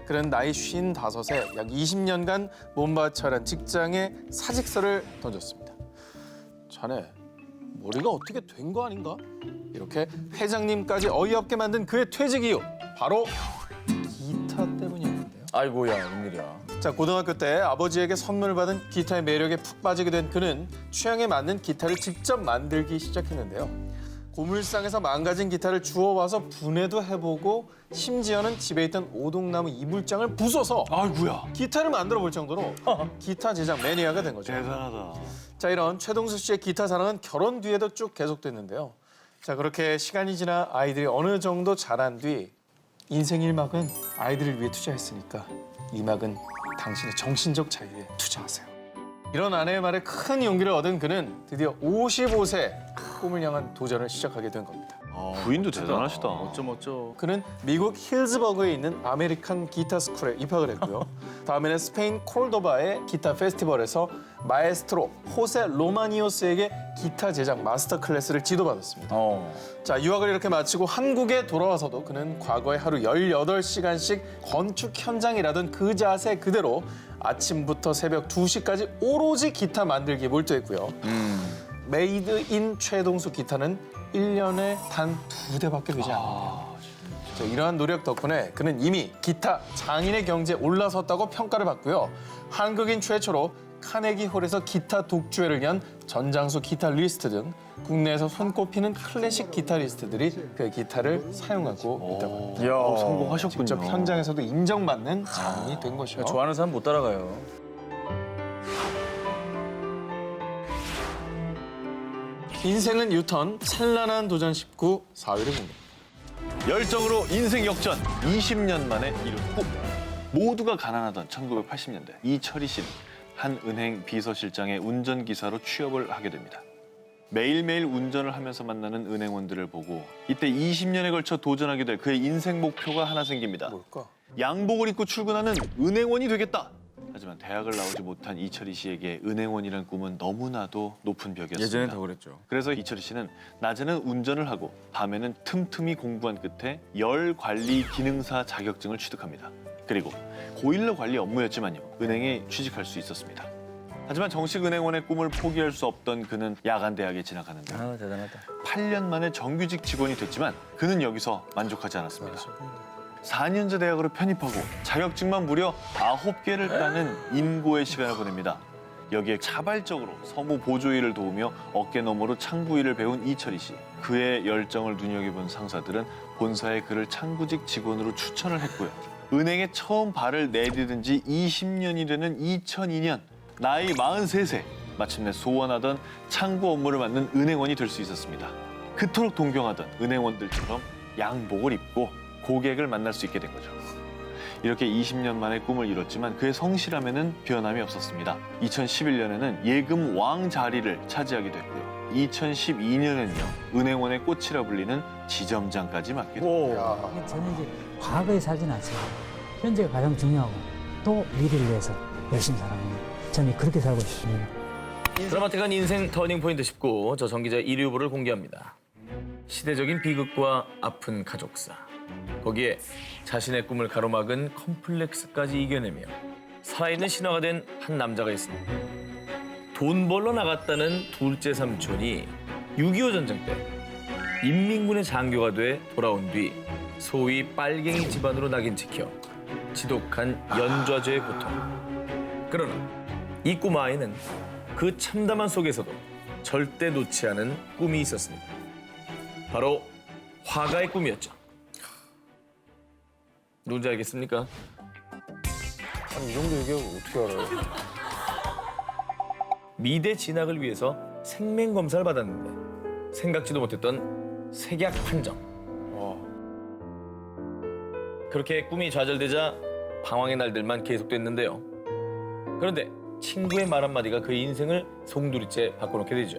그는 나이 55에 약 20년간 몸바쳐란 직장에 사직서를 던졌습니다. 자네, 머리가 어떻게 된 거 아닌가? 이렇게 회장님까지 어이없게 만든 그의 퇴직 이유, 바로 기타 때문이었는데요. 아이고야, 웬일이야. 자, 고등학교 때 아버지에게 선물 받은 기타의 매력에 푹 빠지게 된 그는 취향에 맞는 기타를 직접 만들기 시작했는데요. 고물상에서 망가진 기타를 주워와서 분해도 해보고 심지어는 집에 있던 오동나무 이불장을 부숴서 아이고야. 기타를 만들어 볼 정도로 기타 제작 매니아가 된 거죠. 대단하다. 자, 이런 최동수 씨의 기타 사랑은 결혼 뒤에도 쭉 계속됐는데요. 자, 그렇게 시간이 지나 아이들이 어느 정도 자란 뒤 인생 1막은 아이들을 위해 투자했으니까 2막은 당신의 정신적 자유에 투자하세요. 이런 아내의 말에 큰 용기를 얻은 그는 드디어 55세 꿈을 향한 도전을 시작하게 된 겁니다. 부인도 대단하시다. 어쩌. 그는 미국 힐즈버그에 있는 아메리칸 기타 스쿨에 입학을 했고요. 다음에는 스페인 콜도바의 기타 페스티벌에서 마에스트로 호세 로마니오스에게 기타 제작 마스터 클래스를 지도받았습니다. 자, 유학을 이렇게 마치고 한국에 돌아와서도 그는 과거에 하루 18시간씩 건축 현장에 일하던 그 자세 그대로 아침부터 새벽 2시까지 오로지 기타 만들기에 몰두했고요. 메이드 인 최동수 기타는 1년에 단 2대밖에 되지 않는데요. 자, 이러한 노력 덕분에 그는 이미 기타 장인의 경지에 올라섰다고 평가를 받고요. 한국인 최초로 카네기 홀에서 기타 독주회를 연 전장수 기타리스트 등 국내에서 손꼽히는 클래식 기타리스트들이 그의 기타를 사용하고 있다고 합니다. 이야, 성공하셨군요. 직접 현장에서도 인정받는 장인이 된 것이요. 좋아하는 사람 못 따라가요. 인생은 뉴턴 찬란한 도전 19 4위를 공개합니다. 열정으로 인생 역전 20년 만에 이룬 꿈. 모두가 가난하던 1980년대 이철희 씨는 한 은행 비서실장의 운전기사로 취업을 하게 됩니다. 매일매일 운전을 하면서 만나는 은행원들을 보고 이때 20년에 걸쳐 도전하게 될 그의 인생 목표가 하나 생깁니다. 뭘까? 양복을 입고 출근하는 은행원이 되겠다. 하지만 대학을 나오지 못한 이철희 씨에게 은행원이란 꿈은 너무나도 높은 벽이었습니다. 예전엔 다 그랬죠. 그래서 이철희 씨는 낮에는 운전을 하고 밤에는 틈틈이 공부한 끝에 열 관리 기능사 자격증을 취득합니다. 그리고 고일러 관리 업무였지만요. 은행에 취직할 수 있었습니다. 하지만 정식 은행원의 꿈을 포기할 수 없던 그는 야간 대학에 진학하는데요. 아, 대단하다. 8년 만에 정규직 직원이 됐지만 그는 여기서 만족하지 않았습니다. 4년제 대학으로 편입하고 자격증만 무려 9개를 따는 인고의 시간을 보냅니다. 여기에 자발적으로 서무 보조일을 도우며 어깨 너머로 창구 일을 배운 이철희 씨. 그의 열정을 눈여겨본 상사들은 본사에 그를 창구직 직원으로 추천을 했고요. 은행에 처음 발을 내디딘 지 20년이 되는 2002년 나이 43세 마침내 소원하던 창구 업무를 맡는 은행원이 될 수 있었습니다. 그토록 동경하던 은행원들처럼 양복을 입고 고객을 만날 수 있게 된 거죠. 이렇게 20년 만에 꿈을 이뤘지만 그의 성실함에는 변함이 없었습니다. 2011년에는 예금 왕 자리를 차지하게 됐고요. 2012년에는요. 은행원의 꽃이라 불리는 지점장까지 맡게 됩니다. 저는 이제 과거에 살진 않습니다. 현재가 가장 중요하고 또 미래를 위해서 열심히 살아갑니다. 저는 그렇게 살고 싶습니다. 드라마틱한 인생 터닝 포인트 19. 저 정 기자 1위 후보를 공개합니다. 시대적인 비극과 아픈 가족사. 거기에 자신의 꿈을 가로막은 컴플렉스까지 이겨내며 살아있는 신화가 된 한 남자가 있습니다. 돈 벌러 나갔다는 둘째 삼촌이 6.25 전쟁 때 인민군의 장교가 돼 돌아온 뒤 소위 빨갱이 집안으로 낙인 찍혀 지독한 연좌죄의 고통. 그러나 이 꼬마 아이는 그 참담한 속에서도 절대 놓지 않은 꿈이 있었습니다. 바로 화가의 꿈이었죠. 누군지 알겠습니까? 아니, 이 정도 얘기하고 어떻게 알아요? 미대 진학을 위해서 생명 검사를 받았는데 생각지도 못했던 색약 판정. 그렇게 꿈이 좌절되자 방황의 날들만 계속됐는데요. 그런데 친구의 말 한마디가 그의 인생을 송두리째 바꿔놓게 되죠.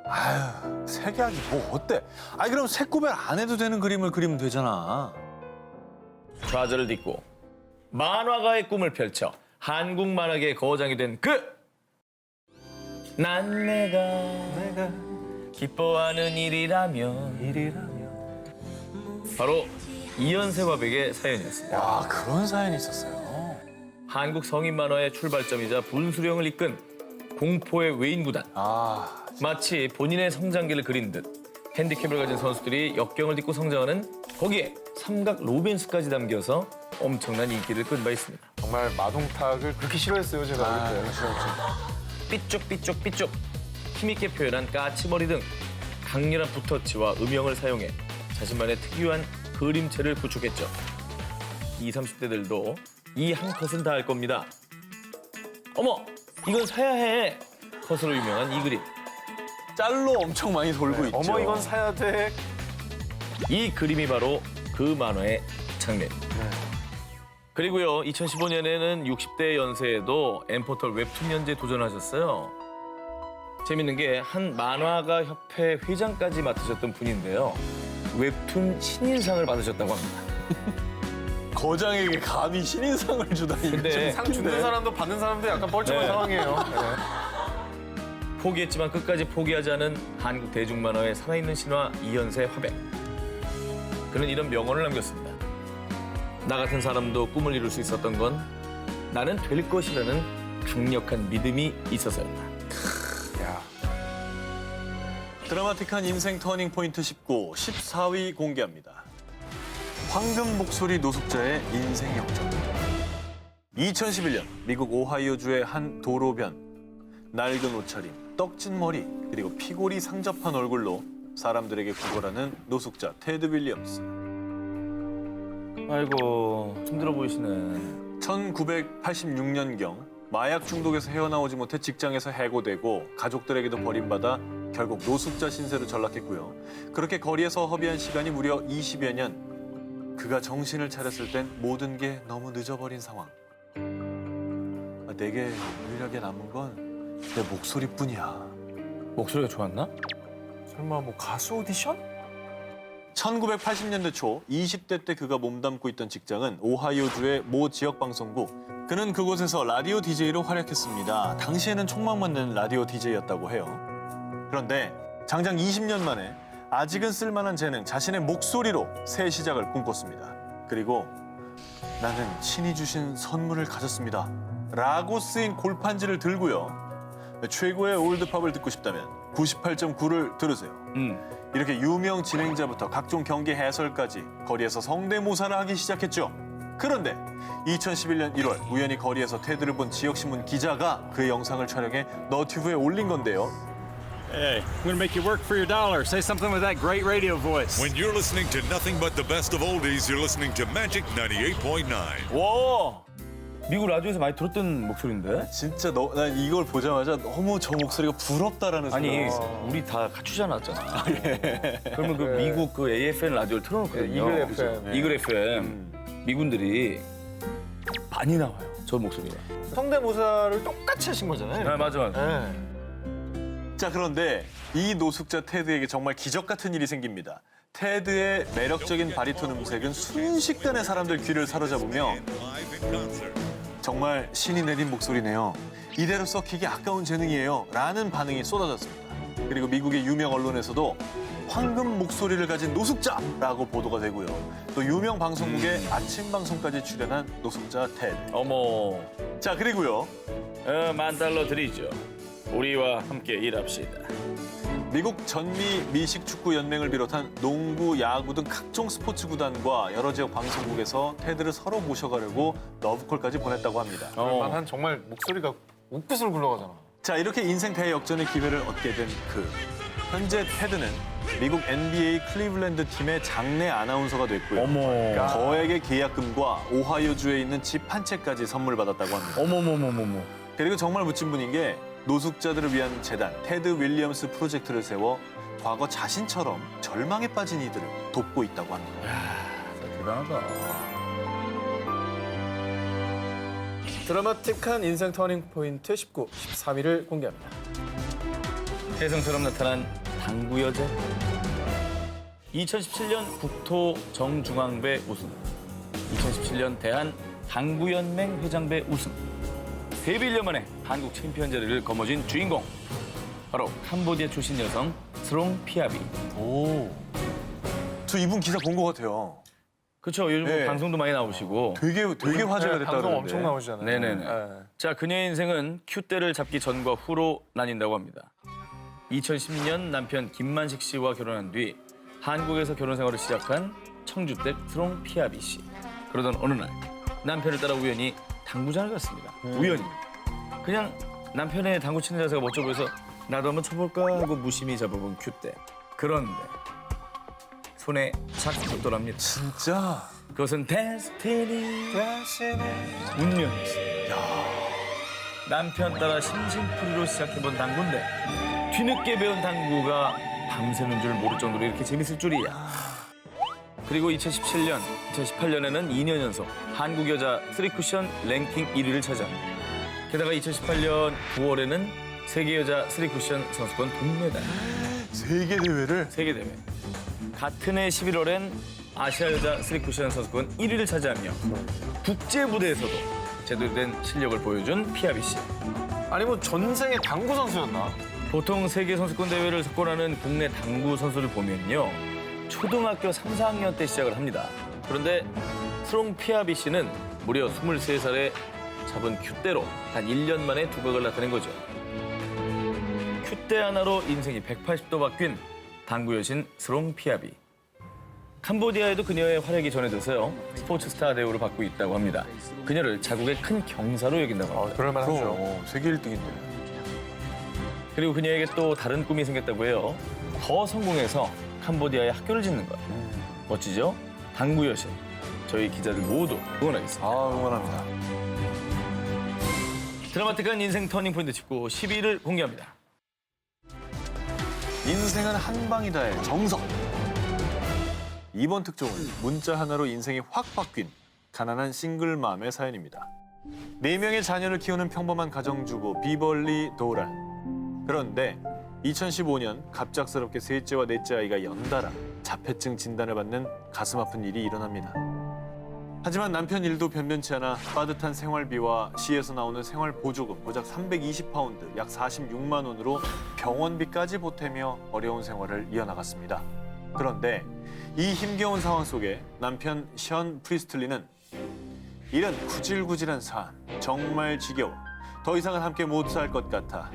아유, 색약이 뭐 어때? 아니 그럼 색구별 안 해도 되는 그림을 그리면 되잖아. 좌절을 딛고 만화가의 꿈을 펼쳐 한국 만화계의 거장이 된 그! 난 내가 기뻐하는 일이라면 바로 이연세 화백의 사연이었습니다. 와, 그런 사연이 있었어요. 한국 성인 만화의 출발점이자 분수령을 이끈 공포의 외인 구단. 마치 본인의 성장기를 그린 듯 핸디캡을 가진 선수들이 역경을 딛고 성장하는 거기에 삼각 로맨스까지 담겨서 엄청난 인기를 끈 바 있습니다. 정말 마동탁을 그렇게 싫어했어요, 제가. 그때. 삐쭉삐쭉삐쭉 힘있게 표현한 까치머리 등 강렬한 붓터치와 음영을 사용해 자신만의 특유한 그림체를 구축했죠. 20, 30대들도 이 한 컷은 다 할 겁니다. 어머, 이건 사야 해! 컷으로 유명한 이 그림. 짤로 엄청 많이 돌고 있죠. 어머, 이건 사야 돼. 이 그림이 바로 그 만화의 장면입니다. 그리고요, 2015년에는 60대 연세에도 엠포털 웹툰 연재에 도전하셨어요. 재밌는 게 한 만화가 협회 회장까지 맡으셨던 분인데요. 웹툰 신인상을 받으셨다고 합니다. 거장에게 감히 신인상을 주다니. 근데 상 주는 사람도 받는 사람도 약간 뻘쭘한 네. 상황이에요. 포기했지만 끝까지 포기하지 않은 한국 대중만화의 살아있는 신화 이연세 화백. 그는 이런 명언을 남겼습니다. 나 같은 사람도 꿈을 이룰 수 있었던 건 나는 될 것이라는 강력한 믿음이 있어서였다. 드라마틱한 인생 터닝 포인트 19, 14위 공개합니다. 황금 목소리 노숙자의 인생 역전. 2011년 미국 오하이오주의 한 도로변. 낡은 옷차림, 떡진 머리, 그리고 피골이 상접한 얼굴로 사람들에게 구걸하는 노숙자 테드 윌리엄스. 아이고, 힘들어 보이시네. 1986년경 마약 중독에서 헤어나오지 못해 직장에서 해고되고 가족들에게도 버림받아 결국 노숙자 신세로 전락했고요. 그렇게 거리에서 허비한 시간이 무려 20여 년. 그가 정신을 차렸을 땐 모든 게 너무 늦어버린 상황. 내게 유일하게 남은 건 내 목소리뿐이야. 목소리가 좋았나? 설마 뭐 가수 오디션? 1980년대 초 20대 때 그가 몸담고 있던 직장은 오하이오주의 모 지역 방송국. 그는 그곳에서 라디오 DJ로 활약했습니다. 당시에는 촉망만 낸 라디오 DJ였다고 해요. 그런데 장장 20년 만에 아직은 쓸만한 재능, 자신의 목소리로 새 시작을 꿈꿨습니다. 그리고 나는 신이 주신 선물을 가졌습니다. 라고 쓰인 골판지를 들고요. 최고의 올드팝을 듣고 싶다면 98.9를 들으세요. 이렇게 유명 진행자부터 각종 경기 해설까지 거리에서 성대모사를 하기 시작했죠. 그런데 2011년 1월 우연히 거리에서 테드를 본 지역신문 기자가 그 영상을 촬영해 너튜브에 올린 건데요. Hey, I'm gonna make you work for your dollar. Say something with that great radio voice. When you're listening to nothing but the best of oldies, you're listening to Magic 98.9. 와, 미국 라디오에서 많이 들었던 목소리인데? 진짜 난 이걸 보자마자 너무 저 목소리가 부럽다라는 아니, 생각이 우리 다 갖추지 않았잖아. 그러면 그 미국 그 AFN 라디오를 틀어놓거든요. 이글 FM. 이글 FM. 미군들이 많이 나와요. 저 목소리가. 성대모사를 똑같이 하신 거잖아요. 네, 맞아. 네. 자, 그런데 이 노숙자 테드에게 정말 기적 같은 일이 생깁니다. 테드의 매력적인 바리톤 음색은 순식간에 사람들 귀를 사로잡으며 Live in concert. 정말 신이 내린 목소리네요. 이대로 썩히기 아까운 재능이에요. 라는 반응이 쏟아졌습니다. 그리고 미국의 유명 언론에서도 황금 목소리를 가진 노숙자라고 보도가 되고요. 또 유명 방송국의 아침 방송까지 출연한 노숙자 테드. 어머, 자, 그리고요. $10,000 드리죠. 우리와 함께 일합시다. 미국 전미 미식 축구 연맹을 비롯한 농구, 야구 등 각종 스포츠 구단과 여러 지역 방송국에서 테드를 서로 모셔가려고 러브콜까지 보냈다고 합니다. 한 정말 목소리가 옥구슬 굴러가잖아. 자, 이렇게 인생 대역전의 기회를 얻게 된 현재 테드는 미국 NBA 클리블랜드 팀의 장내 아나운서가 됐고요. 어머. 거액의 계약금과 오하이오주에 있는 집 한 채까지 선물 받았다고 합니다. 어머머머머머. 그리고 정말 멋진 분인 게 노숙자들을 위한 재단 테드 윌리엄스 프로젝트를 세워 과거 자신처럼 절망에 빠진 이들을 돕고 있다고 합니다. 대단하다. 드라마틱한 인생 터닝 포인트 19, 13위를 공개합니다. 혜성처럼 나타난 당구 여제. 2017년 국토 정중앙배 우승. 2017년 대한 당구연맹 회장배 우승. 데뷔 1년 만에 한국 챔피언 자리를 거머쥔 주인공. 바로 캄보디아 출신 여성 스롱 피아비. 저 이분 기사 본 것 같아요. 그렇죠. 요즘 네. 방송도 많이 나오시고. 되게 화제가 됐다 방송 그러는데. 엄청 나오시잖아요. 네네네. 자, 그녀의 인생은 큐대를 잡기 전과 후로 나뉜다고 합니다. 2010년 남편 김만식 씨와 결혼한 뒤 한국에서 결혼 생활을 시작한 청주댁 스롱 피아비 씨. 그러던 어느 날 남편을 따라 우연히 당구장을 갔습니다. 우연히. 그냥 남편의 당구 치는 자세가 멋져 보여서 나도 한번 쳐볼까 하고 무심히 잡아본 큐대. 그런데 손에 착 붙더랍니다. 진짜? 그것은 데스티니. 운명이었습니다. 남편 따라 심심풀이로 시작해본 당구인데 뒤늦게 배운 당구가 밤새는 줄 모를 정도로 이렇게 재밌을 줄이야. 그리고 2018년에는 2년 연속 한국 여자 3쿠션 랭킹 1위를 차지합니다. 게다가 2018년 9월에는 세계 여자 3쿠션 선수권 동메달. 세계 대회를? 세계 대회. 같은 해 11월엔 아시아 여자 3쿠션 선수권 1위를 차지하며 국제 무대에서도 제대로 된 실력을 보여준 피아비 씨. 아니 뭐 전생에 당구 선수였나? 보통 세계 선수권 대회를 석권하는 국내 당구 선수를 보면요. 초등학교 3, 4학년 때 시작을 합니다. 그런데 스롱 피아비 씨는 무려 23살에 잡은 큐대로 단 1년 만에 두각을 나타낸 거죠. 큐대 하나로 인생이 180도 바뀐 당구 여신 스롱 피아비. 캄보디아에도 그녀의 활약이 전해져서요. 스포츠 스타 대우를 받고 있다고 합니다. 그녀를 자국의 큰 경사로 여긴다고 합니다. 그럴만하죠. 세계 1등인데. 그리고 그녀에게 또 다른 꿈이 생겼다고 해요. 더 성공해서 캄보디아에 학교를 짓는 것. 멋지죠? 당구 여신. 저희 기자들 모두 응원하겠습니다. 응원합니다. 드라마틱한 인생 터닝포인트 짚고 10위를 공개합니다. 인생은 한 방이다의 정석. 이번 특종은 문자 하나로 인생이 확 바뀐 가난한 싱글맘의 사연입니다. 4명의 자녀를 키우는 평범한 가정주부 비벌리 도란. 그런데 2015년 갑작스럽게 셋째와 넷째 아이가 연달아 자폐증 진단을 받는 가슴 아픈 일이 일어납니다. 하지만 남편 일도 변변치 않아 빠듯한 생활비와 시에서 나오는 생활 보조금 고작 320파운드, 약 46만 원으로 병원비까지 보태며 어려운 생활을 이어나갔습니다. 그런데 이 힘겨운 상황 속에 남편 션 프리스틀리는 이런 구질구질한 삶 정말 지겨워. 더 이상은 함께 못 살 것 같아.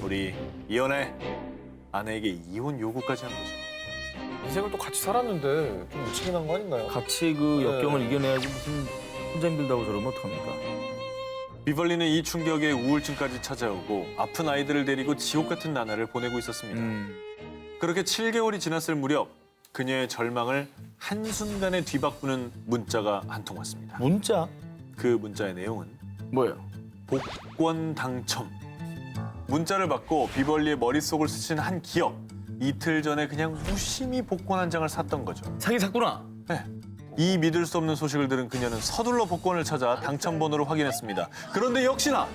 우리 이혼해. 아내에게 이혼 요구까지 한 거죠. 인생을 또 같이 살았는데 좀 무책임한 거 아닌가요? 같이 그 역경을 이겨내야지 무슨 혼자 힘들다고 저러면 어떡합니까? 비벌리는 이 충격에 우울증까지 찾아오고 아픈 아이들을 데리고 지옥 같은 나날을 보내고 있었습니다. 그렇게 7개월이 지났을 무렵 그녀의 절망을 한순간에 뒤바꾸는 문자가 한 통 왔습니다. 문자? 그 문자의 내용은 뭐예요? 복권 당첨. 문자를 받고 비벌리의 머릿속을 스친 한 기억. 이틀 전에 그냥 무심히 복권 한 장을 샀던 거죠. 사긴 샀구나. 네. 이 믿을 수 없는 소식을 들은 그녀는 서둘러 복권을 찾아 당첨번호를 확인했습니다. 그런데 역시나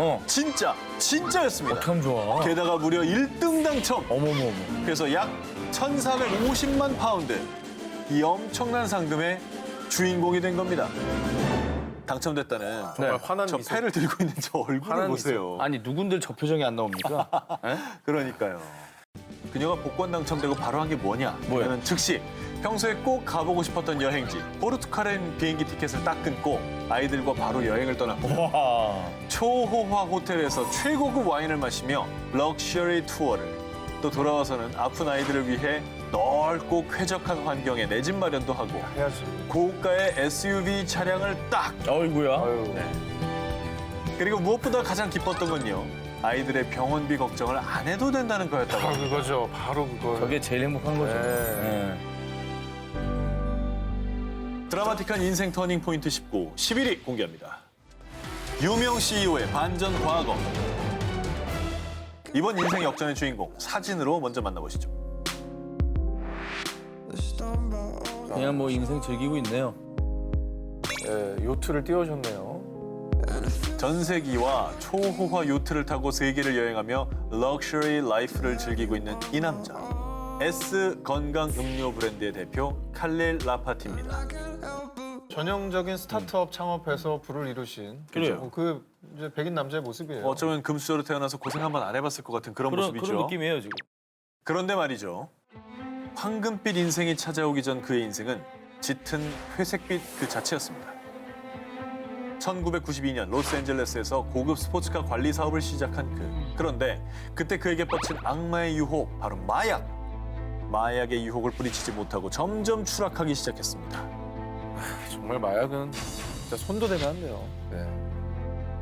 진짜였습니다. 어떡하면 좋아. 게다가 무려 1등 당첨. 어머머머. 그래서 약 1,450만 파운드. 이 엄청난 상금의 주인공이 된 겁니다. 당첨됐다는 정말 화난 저 미소. 패를 들고 있는 저 얼굴을 보세요. 아니 누군들 저 표정이 안 나옵니까? 그러니까요. 그녀가 복권 당첨되고 바로 한 게 뭐냐? 뭐예요? 그녀는 즉시 평소에 꼭 가보고 싶었던 여행지 포르투갈에 비행기 티켓을 딱 끊고 아이들과 바로 여행을 떠납니다. 와. 초호화 호텔에서 최고급 와인을 마시며 럭셔리 투어를, 또 돌아와서는 아픈 아이들을 위해 넓고 쾌적한 환경에 내 집 마련도 하고 해야지. 고가의 SUV 차량을 딱. 어이구야. 아유. 그리고 무엇보다 가장 기뻤던 건요. 아이들의 병원비 걱정을 안 해도 된다는 거였다고 바로 합니다. 그거죠. 바로 그거. 저게 제일 행복한 거죠. 네. 드라마틱한 인생 터닝 포인트 19, 11위 공개합니다. 유명 CEO의 반전 과거. 이번 인생 역전의 주인공 사진으로 먼저 만나보시죠. 그냥 뭐 인생 즐기고 있네요. 네, 요트를 띄워줬네요. 전세기와 초호화 요트를 타고 세계를 여행하며 럭셔리 라이프를 즐기고 있는 이 남자. S 건강 음료 브랜드의 대표 칼릴 라파티입니다. 전형적인 스타트업 창업해서 부를 이루신 그래요. 그 이제 백인 남자의 모습이에요. 어쩌면 금수저로 태어나서 고생 한번 안 해봤을 것 같은 그런 모습이죠. 그런 느낌이에요 지금. 그런데 말이죠. 황금빛 인생이 찾아오기 전 그의 인생은 짙은 회색빛 그 자체였습니다. 1992년 로스앤젤레스에서 고급 스포츠카 관리 사업을 시작한 그. 그런데 그때 그에게 뻗친 악마의 유혹, 바로 마약. 마약의 유혹을 뿌리치지 못하고 점점 추락하기 시작했습니다. 정말 마약은 진짜 손도 대면 안 돼요. 네.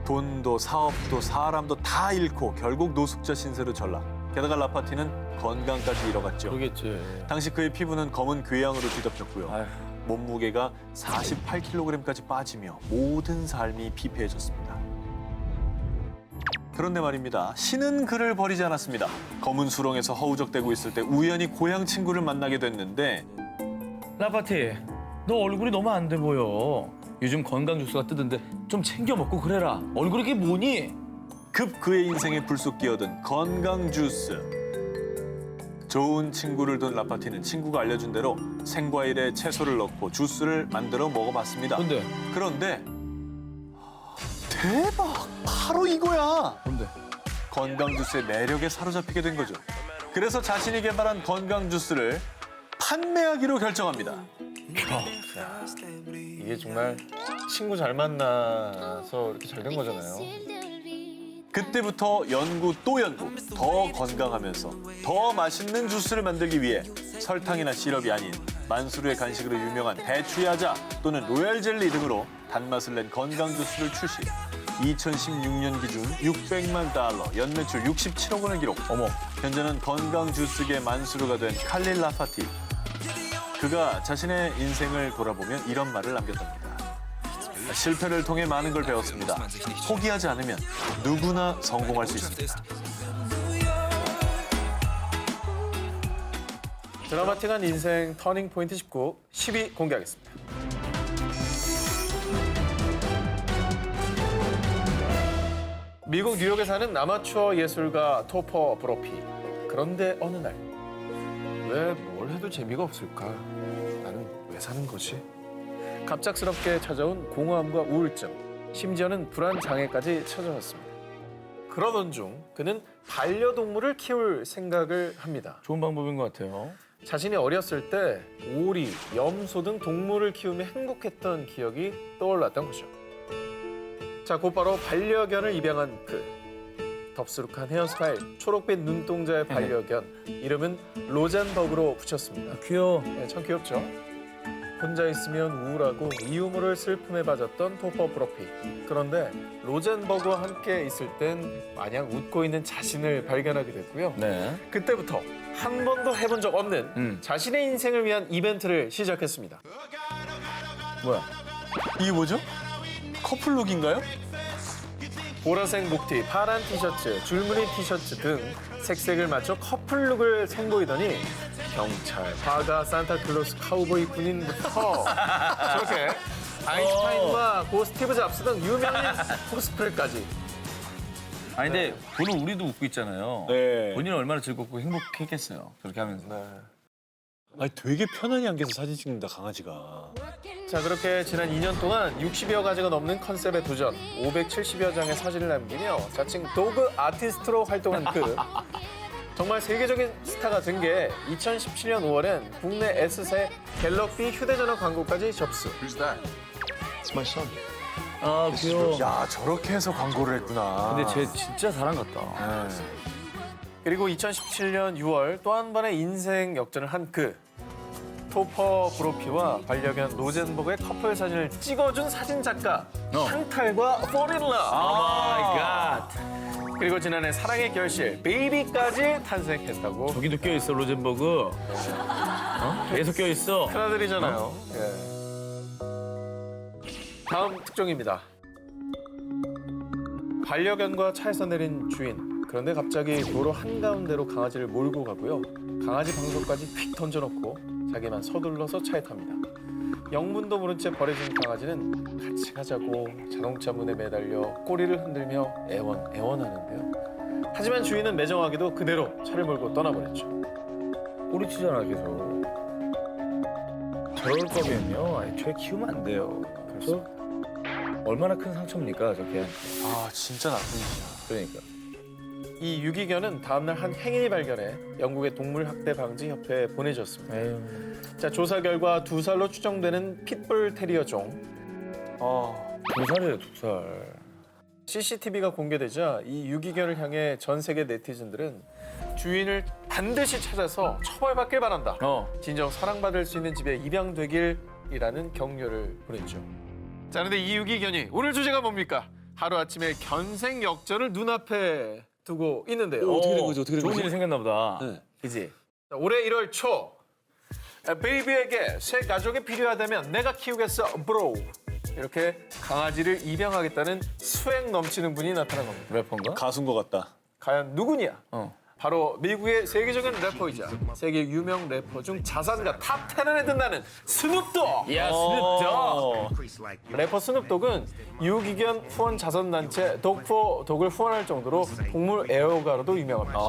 돈도 사업도 사람도 다 잃고 결국 노숙자 신세로 전락. 게다가 라파티는 건강까지 잃어갔죠. 그러겠지. 당시 그의 피부는 검은 궤양으로 뒤덮였고요. 아휴. 몸무게가 48kg까지 빠지며 모든 삶이 피폐해졌습니다. 그런데 말입니다. 신은 그를 버리지 않았습니다. 검은 수렁에서 허우적대고 있을 때 우연히 고향 친구를 만나게 됐는데 라파티, 너 얼굴이 너무 안 돼 보여. 요즘 건강 주스가 뜨던데 좀 챙겨 먹고 그래라. 얼굴이 그게 뭐니? 급 그의 인생에 불쑥 끼어든 건강 주스. 좋은 친구를 둔 라파티는 친구가 알려준 대로 생과일에 채소를 넣고 주스를 만들어 먹어봤습니다. 그런데 대박! 바로 이거야! 근데 건강 주스의 매력에 사로잡히게 된 거죠. 그래서 자신이 개발한 건강 주스를 판매하기로 결정합니다. 이게 정말 친구 잘 만나서 이렇게 잘 된 거잖아요. 그때부터 연구 또 연구, 더 건강하면서 더 맛있는 주스를 만들기 위해 설탕이나 시럽이 아닌 만수르의 간식으로 유명한 대추야자 또는 로얄 젤리 등으로 단맛을 낸 건강 주스를 출시. 2016년 기준 600만 달러, 연매출 67억 원을 기록. 현재는 건강 주스계 만수르가 된 칼릴 라파티. 그가 자신의 인생을 돌아보며 이런 말을 남겼답니다. 실패를 통해 많은 걸 배웠습니다. 포기하지 않으면 누구나 성공할 수 있습니다. 드라마틱한 인생 터닝 포인트 19, 10위 공개하겠습니다. 미국 뉴욕에 사는 아마추어 예술가 토퍼 브로피. 그런데 어느 날 왜 뭘 해도 재미가 없을까? 나는 왜 사는 거지? 갑작스럽게 찾아온 공허함과 우울증, 심지어는 불안 장애까지 찾아왔습니다. 그러던 중 그는 반려동물을 키울 생각을 합니다. 좋은 방법인 것 같아요. 자신이 어렸을 때 오리, 염소 등 동물을 키우며 행복했던 기억이 떠올랐던 거죠. 자, 곧바로 반려견을 입양한 그. 덥수룩한 헤어스타일, 초록빛 눈동자의 반려견, 이름은 로젠버그로 붙였습니다. 귀여워. 네, 참 귀엽죠? 혼자 있으면 우울하고 이유모를 슬픔에 빠졌던 토퍼 브로피. 그런데 로젠버그와 함께 있을 땐 마냥 웃고 있는 자신을 발견하게 됐고요. 네. 그때부터 한 번도 해본 적 없는 자신의 인생을 위한 이벤트를 시작했습니다. 뭐야? 이게 뭐죠? 커플룩인가요? 보라색 목티, 파란 티셔츠, 줄무늬 티셔츠 등 색색을 맞춰 커플룩을 선보이더니 경찰, 화가, 산타클로스, 카우보이 군인부터 저렇게 아인슈타인과 고 스티브 잡스 등 유명인 코스프레까지. 아니 근데 보는 우리도 웃고 있잖아요. 네. 본인은 얼마나 즐겁고 행복했겠어요. 그렇게 하면서. 아니 되게 편안히 안겨서 사진 찍는다 강아지가. 자, 그렇게 지난 2년 동안 60여 가지가 넘는 컨셉에 도전, 570여 장의 사진을 남기며 자칭 도그 아티스트로 활동한 그. 정말 세계적인 스타가 된 게 2017년 5월엔 국내 S사의 갤럭시 휴대전화 광고까지 접수. 아 귀여워. 야 저렇게 해서 광고를 했구나. 근데 쟤 진짜 사람 같다. 그리고 2017년 6월 또 한 번의 인생 역전을 한 그. 토퍼 브로피와 반려견 로젠버그의 커플 사진을 찍어준 사진작가 샹탈과 fall in love. 오 마이 갓. 그리고 지난해 사랑의 결실 베이비까지 탄생했다고. 저기도 껴있어 로젠버그. 어? 계속 껴있어. 큰아들이잖아요. 다음 특종입니다. 반려견과 차에서 내린 주인. 그런데 갑자기 도로 한가운데로 강아지를 몰고 가고요. 강아지 방석까지 휙 던져놓고 자기만 서둘러서 차에 탑니다. 영문도 모른 채 버려진 강아지는 같이 가자고 자동차 문에 매달려 꼬리를 흔들며 애원하는데요. 하지만 주인은 매정하게도 그대로 차를 몰고 떠나버렸죠. 꼬리치잖아 계속. 저럴 거면요 애초에 키우면 안 돼요. 그래서 얼마나 큰 상처입니까 저게. 아 진짜 나쁜 짓이야. 그러니까. 이 유기견은 다음날 한 행인이 발견해 영국의 동물학대 방지 협회에 보내졌습니다. 에휴. 자, 조사 결과 2살로 추정되는 핏불 테리어 종. 2살이에요 2살. CCTV가 공개되자 이 유기견을 향해 전 세계 네티즌들은 주인을 반드시 찾아서 처벌받길 바란다. 진정 사랑받을 수 있는 집에 입양되길이라는 격려를 보냈죠. 자, 그런데 이 유기견이 오늘 주제가 뭡니까? 하루아침에 견생 역전을 눈앞에 두고 있는데요. 어떻게 된 거죠? 어떻게 된 좋은 거죠? 일이 생겼나 보다. 그지? 자, 올해 1월 초 베이비에게 새 가족이 필요하다면 내가 키우겠어 브로. 이렇게 강아지를 입양하겠다는 수액 넘치는 분이 나타난 겁니다. 래퍼인가? 가수인 것 같다. 과연 누구냐? 어. 바로 미국의 세계적인 래퍼이자 세계 유명 래퍼 중 자산가 탑 10안에 든다는 스눕독! 야 스눕독! 래퍼 스눕독은 유기견 후원 자선단체 독포독을 후원할 정도로 동물 애호가로도 유명합니다.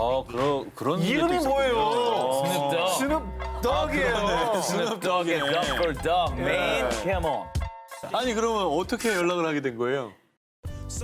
그런 이름이 뭐예요? 스눕독. 스눕독이에요. 스눕독의 Dog Dog Man. Come on. 아니 그러면 어떻게 연락을 하게 된 거예요?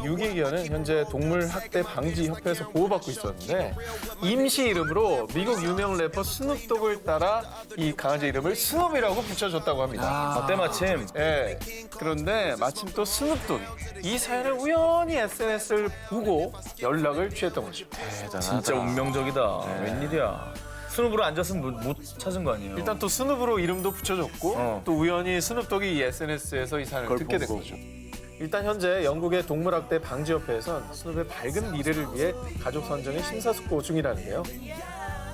유기견은 현재 동물학대 방지 협회에서 보호받고 있었는데 임시 이름으로 미국 유명 래퍼 스눕독을 따라 이 강아지 이름을 스눕이라고 붙여줬다고 합니다. 때마침. 예. 그런데 마침 또 스눕독이 이 사연을 우연히 SNS를 보고 연락을 취했던 거죠. 대단하다. 진짜 운명적이다. 웬일이야. 스눕으로 앉았으면 못 찾은 거 아니에요? 일단 또 스눕으로 이름도 붙여줬고 또 우연히 스눕독이 이 SNS에서 이 사연을 듣게 된 거죠. 일단 현재 영국의 동물학대 방지협회에선 스눕의 밝은 미래를 위해 가족 선정에 심사숙고 중이라는데요.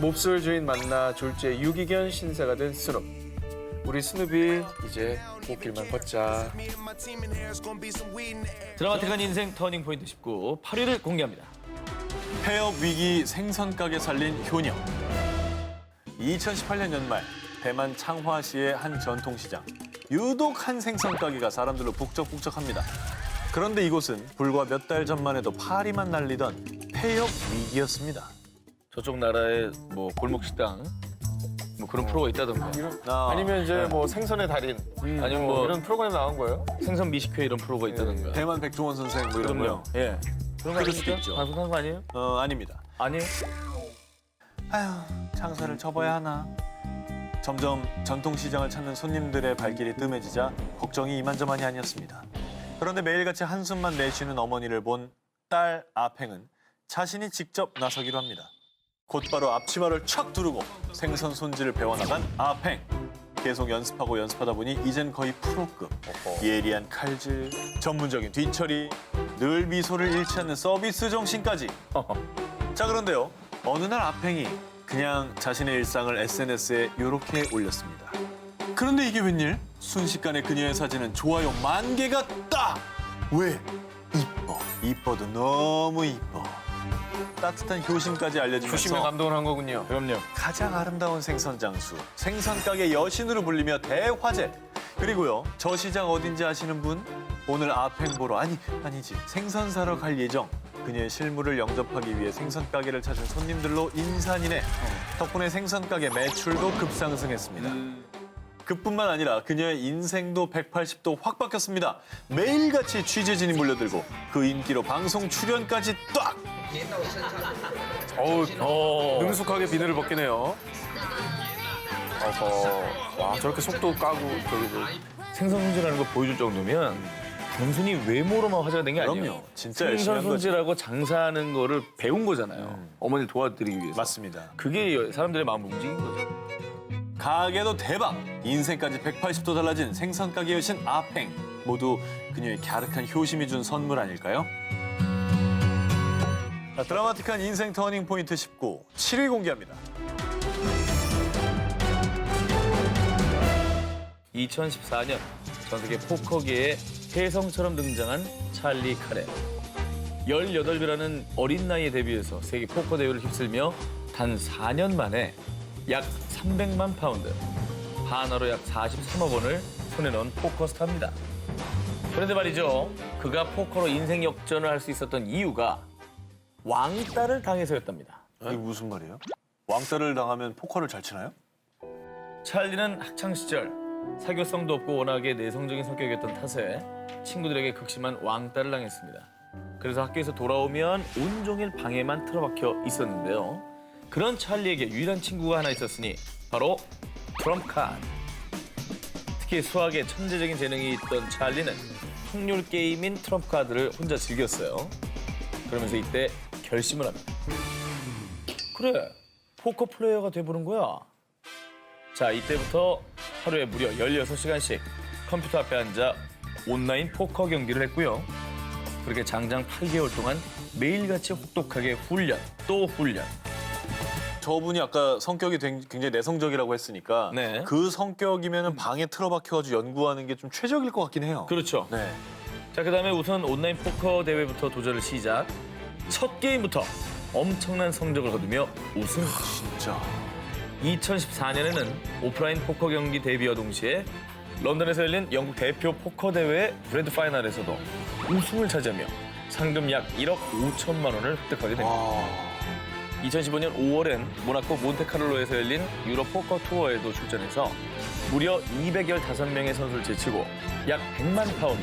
몹쓸 주인 만나 졸지에 유기견 신세가 된 스눕. 우리 스눕이 이제 꽃길만 걷자. 드라마틱한 인생 터닝 포인트 19 8위를 공개합니다. 폐업 위기 생선 가게 살린 효녀. 2018년 연말 대만 창화시의 한 전통시장. 유독 한 생선 가게가 사람들로 북적북적합니다. 그런데 이곳은 불과 몇 달 전만 해도 파리만 날리던 폐업 위기였습니다. 저쪽 나라의 뭐 골목 식당 뭐 그런 프로가 있다던가. 아니면 이제 뭐 생선의 달인 아니면 뭐 이런 프로그램 나온 거예요? 생선 미식회 이런 프로가 있다던가. 대만 백종원 선생 뭐 이런 거요. 예. 그런 거 그럴 수도 아닙니까? 있죠. 방송한 거 아니에요? 아닙니다. 아니에요? 아휴, 장사를 접어야 하나. 점점 전통시장을 찾는 손님들의 발길이 뜸해지자 걱정이 이만저만이 아니었습니다. 그런데 매일같이 한숨만 내쉬는 어머니를 본 딸 아팽은 자신이 직접 나서기로 합니다. 곧바로 앞치마를 촥 두르고 생선 손질을 배워나간 아팽. 계속 연습하고 연습하다 보니 이젠 거의 프로급. 예리한 칼질, 전문적인 뒤처리, 늘 미소를 잃지 않는 서비스 정신까지. 자, 그런데요. 어느 날 아팽이 그냥 자신의 일상을 SNS에 이렇게 올렸습니다. 그런데 이게 웬일? 순식간에 그녀의 사진은 좋아요 10,000개가 딱! 왜? 이뻐. 이뻐도 너무 이뻐. 따뜻한 효심까지 알려주면서 효심에 감동을 한 거군요. 그럼요. 가장 아름다운 생선 장수, 생선 가게 여신으로 불리며 대화제. 그리고요, 저 시장 어딘지 아시는 분? 오늘 아팽 보러, 아니지, 생선 사러 갈 예정. 그녀의 실물을 영접하기 위해 생선 가게를 찾은 손님들로 인산이네. 덕분에 생선 가게 매출도 급상승했습니다. 그뿐만 아니라 그녀의 인생도 180도 확 바뀌었습니다. 매일같이 취재진이 몰려들고 그 인기로 방송 출연까지 딱! 능숙하게 비늘을 벗기네요. 와, 저렇게 속도 까고 생선 손질하는 거 보여줄 정도면 단순히 외모로만 화제가 된 게 아니에요. 그럼요. 진짜 열심히 한 생선 거죠. 손질하고 장사하는 거를 배운 거잖아요. 어머니를 도와드리기 위해서. 맞습니다. 그게 사람들의 마음을 움직인 거죠. 가게도 대박! 인생까지 180도 달라진 생선 가게 여신 아팽. 모두 그녀의 갸륵한 효심이 준 선물 아닐까요? 자, 드라마틱한 인생 터닝 포인트 19, 7위 공개합니다. 2014년 전 세계 포커계에 혜성처럼 등장한 찰리 카레. 18이라는 어린 나이에 데뷔해서 세계 포커 대회를 휩쓸며 단 4년 만에 약 300만 파운드, 한화로 약 43억 원을 손에 넣은 포커 스타입니다. 그런데 말이죠, 그가 포커로 인생 역전을 할 수 있었던 이유가 왕따를 당해서였답니다. 이게 무슨 말이에요? 왕따를 당하면 포커를 잘 치나요? 찰리는 학창 시절 사교성도 없고 워낙에 내성적인 성격이었던 탓에 친구들에게 극심한 왕따를 당했습니다. 그래서 학교에서 돌아오면 온종일 방에만 틀어박혀 있었는데요. 그런 찰리에게 유일한 친구가 하나 있었으니 바로 트럼프 카드. 특히 수학에 천재적인 재능이 있던 찰리는 확률 게임인 트럼프 카드를 혼자 즐겼어요. 그러면서 이때 결심을 합니다. 그래, 포커 플레이어가 돼보는 거야. 자, 이때부터 하루에 무려 16시간씩 컴퓨터 앞에 앉아 온라인 포커 경기를 했고요. 그렇게 장장 8개월 동안 매일같이 혹독하게 훈련, 또 훈련. 저분이 아까 성격이 굉장히 내성적이라고 했으니까 네. 그 성격이면 방에 틀어박혀가지고 연구하는 게 좀 최적일 것 같긴 해요. 그렇죠. 네. 자, 그다음에 우선 온라인 포커 대회부터 도전을 시작. 첫 게임부터 엄청난 성적을 거두며 우승. 진짜. 2014년에는 오프라인 포커 경기 데뷔와 동시에 런던에서 열린 영국 대표 포커 대회 그랜드 파이널에서도 우승을 차지하며 상금 약 1억 5천만 원을 획득하게 됩니다. 2015년 5월엔 모나코 몬테카를로에서 열린 유럽 포커 투어에도 출전해서 무려 215명의 선수를 제치고 약 100만 파운드,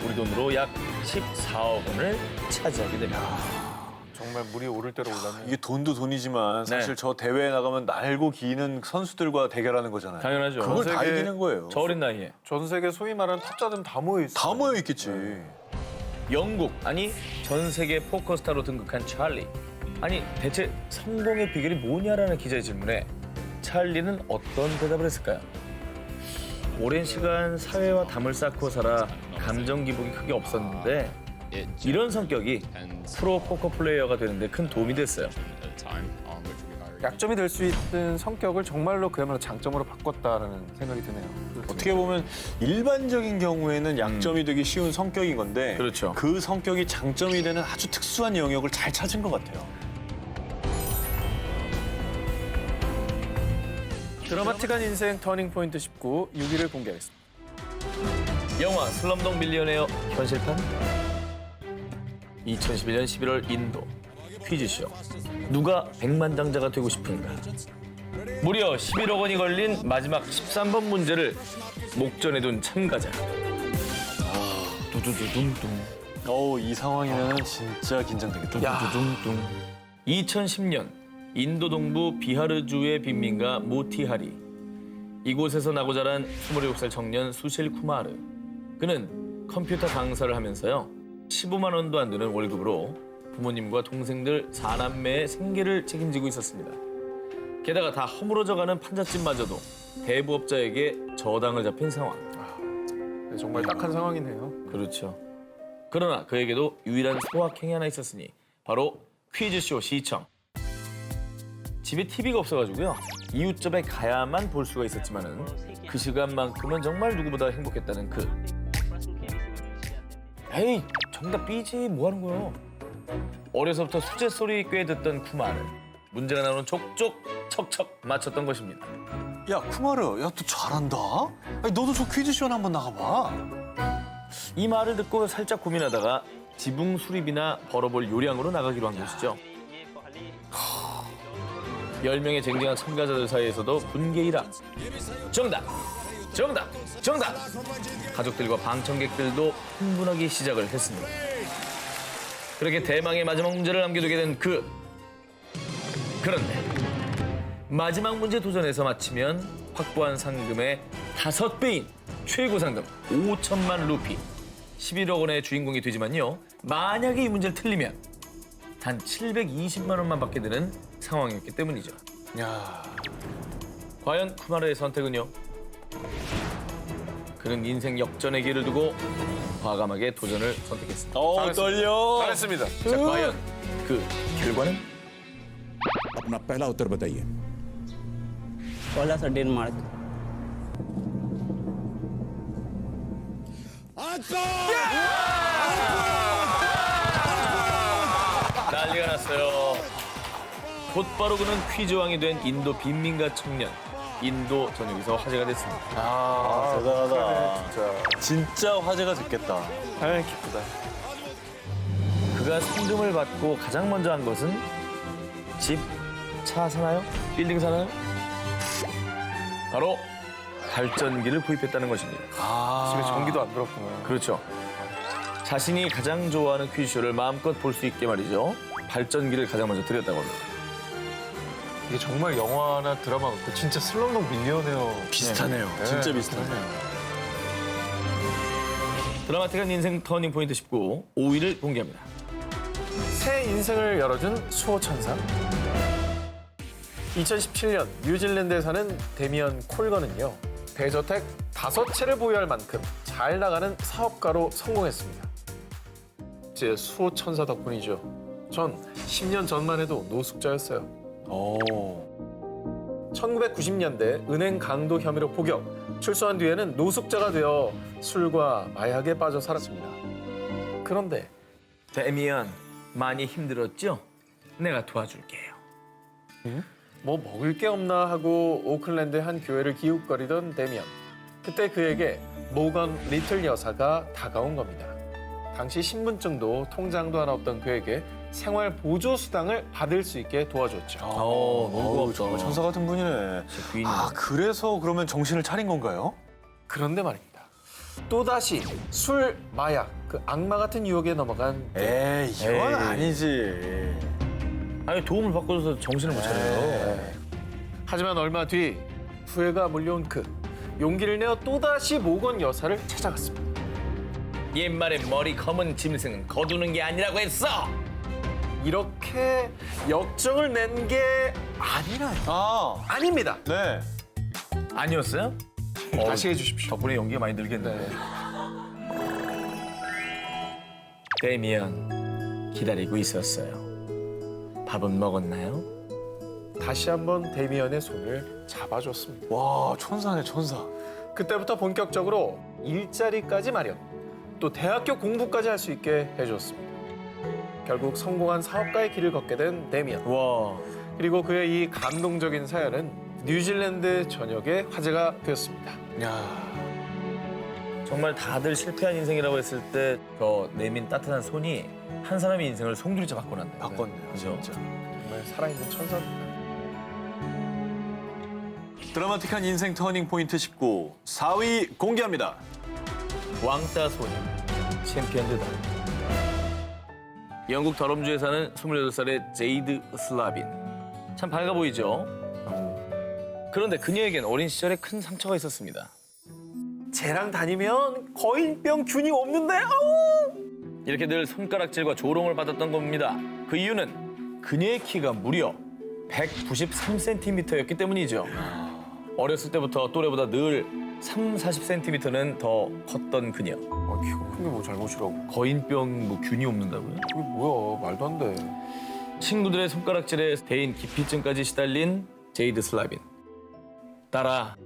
우리 돈으로 약 14억 원을 차지하게 됩니다. 정말 물이 오를 대로 올랐네요. 이게 돈도 돈이지만 사실 저 대회에 나가면 날고 기는 선수들과 대결하는 거잖아요. 당연하죠. 그걸 다 세계- 이기는 거예요. 저 어린 나이에. 전 세계 소위 말하는 탑자들은 다 모여 있어요. 다 모여 있겠지. 영국, 아니 전 세계 포커 스타로 등극한 찰리. 아니 대체 성공의 비결이 뭐냐라는 기자의 질문에 찰리는 어떤 대답을 했을까요? 오랜 시간 사회와 담을 쌓고 살아 감정 기복이 크게 없었는데 이런 성격이 프로 포커 플레이어가 되는데 큰 도움이 됐어요. 약점이 될 수 있는 성격을 정말로 그야말로 장점으로 바꿨다라는 생각이 드네요. 어떻게 보면 일반적인 경우에는 약점이 되기 쉬운 성격인 건데 그렇죠. 그 성격이 장점이 되는 아주 특수한 영역을 잘 찾은 것 같아요. 드라마틱한 인생 터닝 포인트 19, 6위를 공개하겠습니다. 영화 슬럼독 밀리어네어 현실판. 2011년 11월 인도. 퀴즈쇼. 누가 백만장자가 되고 싶은가? 무려 11억 원이 걸린 마지막 13번 문제를 목전에 둔 참가자. 두두두둥둥. 이 상황이면 진짜 긴장되겠다. 두둥둥. 2010년 인도 동부 비하르주의 빈민가 모티하리. 이곳에서 나고 자란 27살 청년 수실 쿠마르. 그는 컴퓨터 강사를 하면서요. 15만 원도 안 되는 월급으로 부모님과 동생들 4남매의 생계를 책임지고 있었습니다. 게다가 다 허물어져가는 판잣집마저도 대부업자에게 저당을 잡힌 상황. 네, 정말 딱한 상황이네요. 그렇죠. 그러나 그에게도 유일한 소확행이 하나 있었으니 바로 퀴즈쇼 시청. 집에 TV가 없어가지고요. 이웃집에 가야만 볼 수가 있었지만은 그 시간만큼은 정말 누구보다 행복했다는 그. 에이, 정답 B지 뭐 하는 거야? 어려서부터 수제 소리 꽤 듣던 쿠마르. 문제가 나오는 족족 척척 맞췄던 것입니다. 야, 쿠마르, 야, 너 잘한다. 아니, 너도 저 퀴즈쇼나 한번 나가봐. 이 말을 듣고 살짝 고민하다가 지붕 수리비나 벌어볼 요량으로 나가기로 한 것이죠. 10명의 쟁쟁한 참가자들 사이에서도 분개 일학. 정답! 정답! 정답! 가족들과 방청객들도 흥분하기 시작을 했습니다. 그렇게 대망의 마지막 문제를 남겨두게 된 그. 그런데 마지막 문제 도전에서 마치면 확보한 상금의 5배인 최고 상금 5천만 루피, 11억 원의 주인공이 되지만요. 만약에 이 문제를 틀리면 단 720만 원만 받게 되는 상황이었기 때문이죠. 야, 과연 쿠마르의 선택은요? 그는 인생 역전의 길을 두고 과감하게 도전을 선택했습니다. 떨려. 잘했습니다. 자, 과연 그 결과는? अपना पहला उत्तर बताइए। पहला सा डेनमार्क। 난리가 났어요. 곧바로 그는 퀴즈왕이 된 인도 빈민가 청년. 인도 전역에서 화제가 됐습니다. 대단하다. 진짜 화제가 됐겠다. 아, 기쁘다. 그가 상금을 받고 가장 먼저 한 것은 집, 차 사나요? 빌딩 사나요? 바로 발전기를 구입했다는 것입니다. 집에 전기도 안 들었구나. 그렇죠. 자신이 가장 좋아하는 퀴즈쇼를 마음껏 볼 수 있게 말이죠. 발전기를 가장 먼저 드렸다고 합니다. 이게 정말 영화나 드라마 같고 진짜 슬럼독 밀리어네어 비슷하네요. 진짜 비슷하네요. 드라마틱한 인생 터닝 포인트 19, 5위를 공개합니다. 새 인생을 열어준 수호천사. 2017년 뉴질랜드에 사는 데미언 콜건은요. 대저택 5채를 보유할 만큼 잘 나가는 사업가로 성공했습니다. 제 수호천사 덕분이죠. 전 10년 전만 해도 노숙자였어요. 1990년대 은행 강도 혐의로 복역, 출소한 뒤에는 노숙자가 되어 술과 마약에 빠져 살았습니다. 그런데 데미안, 많이 힘들었죠? 내가 도와줄게요. 뭐 먹을 게 없나 하고 오클랜드의 한 교회를 기웃거리던 데미언. 그때 그에게 모건 리틀 여사가 다가온 겁니다. 당시 신분증도 통장도 하나 없던 그에게 생활 보조 수당을 받을 수 있게 도와줬죠. 너무 고맙다. 정말 천사 같은 분이네. 귀인이네. 그래서 그러면 정신을 차린 건가요? 그런데 말입니다. 또다시 술, 마약, 그 악마 같은 유혹에 넘어간 에이, 이건 에이. 아니지. 아니 도움을 받고서 정신을 못 차려요. 하지만 얼마 뒤 후회가 몰려온 그 용기를 내어 또다시 모건 여사를 찾아갔습니다. 옛말에 머리 검은 짐승은 거두는 게 아니라고 했어. 이렇게 역정을 낸 게 아닙니다. 네. 아니었어요? 다시 해주십시오. 덕분에 연기가 많이 늘겠네. 데미안, 기다리고 있었어요. 밥은 먹었나요? 다시 한번 데미언의 손을 잡아줬습니다. 와, 천사네, 천사. 그때부터 본격적으로 일자리까지 마련, 또 대학교 공부까지 할 수 있게 해줬습니다. 결국 성공한 사업가의 길을 걷게 된 데미언. 와, 그리고 그의 이 감동적인 사연은 뉴질랜드 전역에 화제가 되었습니다. 야, 정말 다들 실패한 인생이라고 했을 때 저 내민 따뜻한 손이 한 사람의 인생을 송두리째 바꿔놨네요. 바꿨네요, 그죠? 진짜. 정말 살아있는 천사입니다. 드라마틱한 인생 터닝 포인트 19, 4위 공개합니다. 왕따 소녀, 챔피언 드다. 영국 더럼주에 사는 28살의 제이드 슬라빈. 참 밝아 보이죠? 그런데 그녀에겐 어린 시절에 큰 상처가 있었습니다. 쟤랑 다니면 거인병 균이 없는데 아우! 이렇게 늘 손가락질과 조롱을 받았던 겁니다. 그 이유는 그녀의 키가 무려 193cm였기 때문이죠. 어렸을 때부터 또래보다 늘 40cm는 더 컸던 그녀. 키가 큰 게 뭐 잘못이라고. 거인병 뭐 균이 없는다고요? 그게 뭐야, 말도 안 돼. 친구들의 손가락질에 대인 기피증까지 시달린 제이드 슬라빈. 딸아,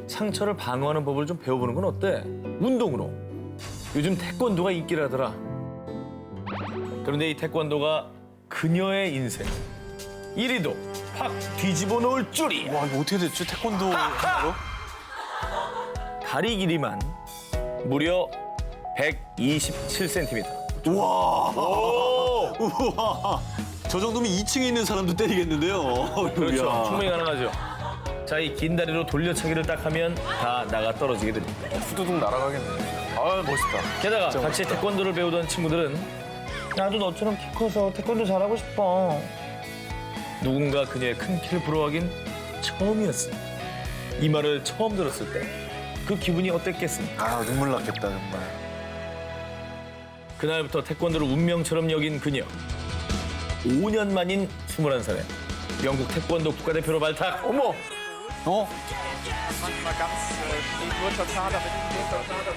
상처를 방어하는 법을 좀 배워보는 건 어때? 운동으로. 요즘 태권도가 인기라더라. 그런데 이 태권도가 그녀의 인생 1위도 확 뒤집어 놓을 줄이야. 와, 이거 어떻게 됐지? 태권도 하나로? 다리 길이만 무려 127cm. 우와! 우와! 저 정도면 2층에 있는 사람도 때리겠는데요. 그렇죠. 이야. 충분히 가능하죠. 자, 이 긴 다리로 돌려차기를 딱 하면 다 나가 떨어지게 됩니다. 후두둑 날아가겠네. 아, 멋있다. 게다가 같이 태권도를 배우던 친구들은 나도 너처럼 키 커서 태권도 잘하고 싶어. 누군가 그녀의 큰 키를 부러워하긴 처음이었습니다. 이 말을 처음 들었을 때 그 기분이 어땠겠습니까? 아, 눈물 났겠다, 정말. 그날부터 태권도를 운명처럼 여긴 그녀. 5년 만인 21살에 영국 태권도 국가대표로 발탁. 어머! 어?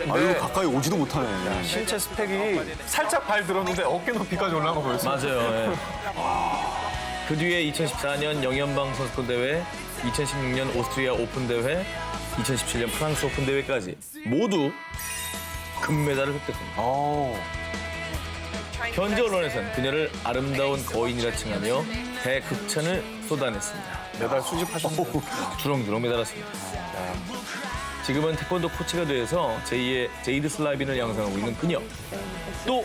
아, 이거 가까이 오지도 못하네. 신체 스펙이 살짝 발 들었는데 어깨 높이까지 올라간 거 보였어요. 맞아요. 예. 그 뒤에 2014년 영연방 선수권 대회, 2016년 오스트리아 오픈 대회, 2017년 프랑스 오픈 대회까지 모두 금메달을 획득합니다. 현지 언론에서는 그녀를 아름다운 거인이라 칭하며 대극찬을 쏟아냈습니다. 메달 수집하셨어요. 주렁주렁 매달았습니다. 지금은 태권도 코치가 돼서 제2의 제이드 슬라빈을 양성하고 있는 그녀. 또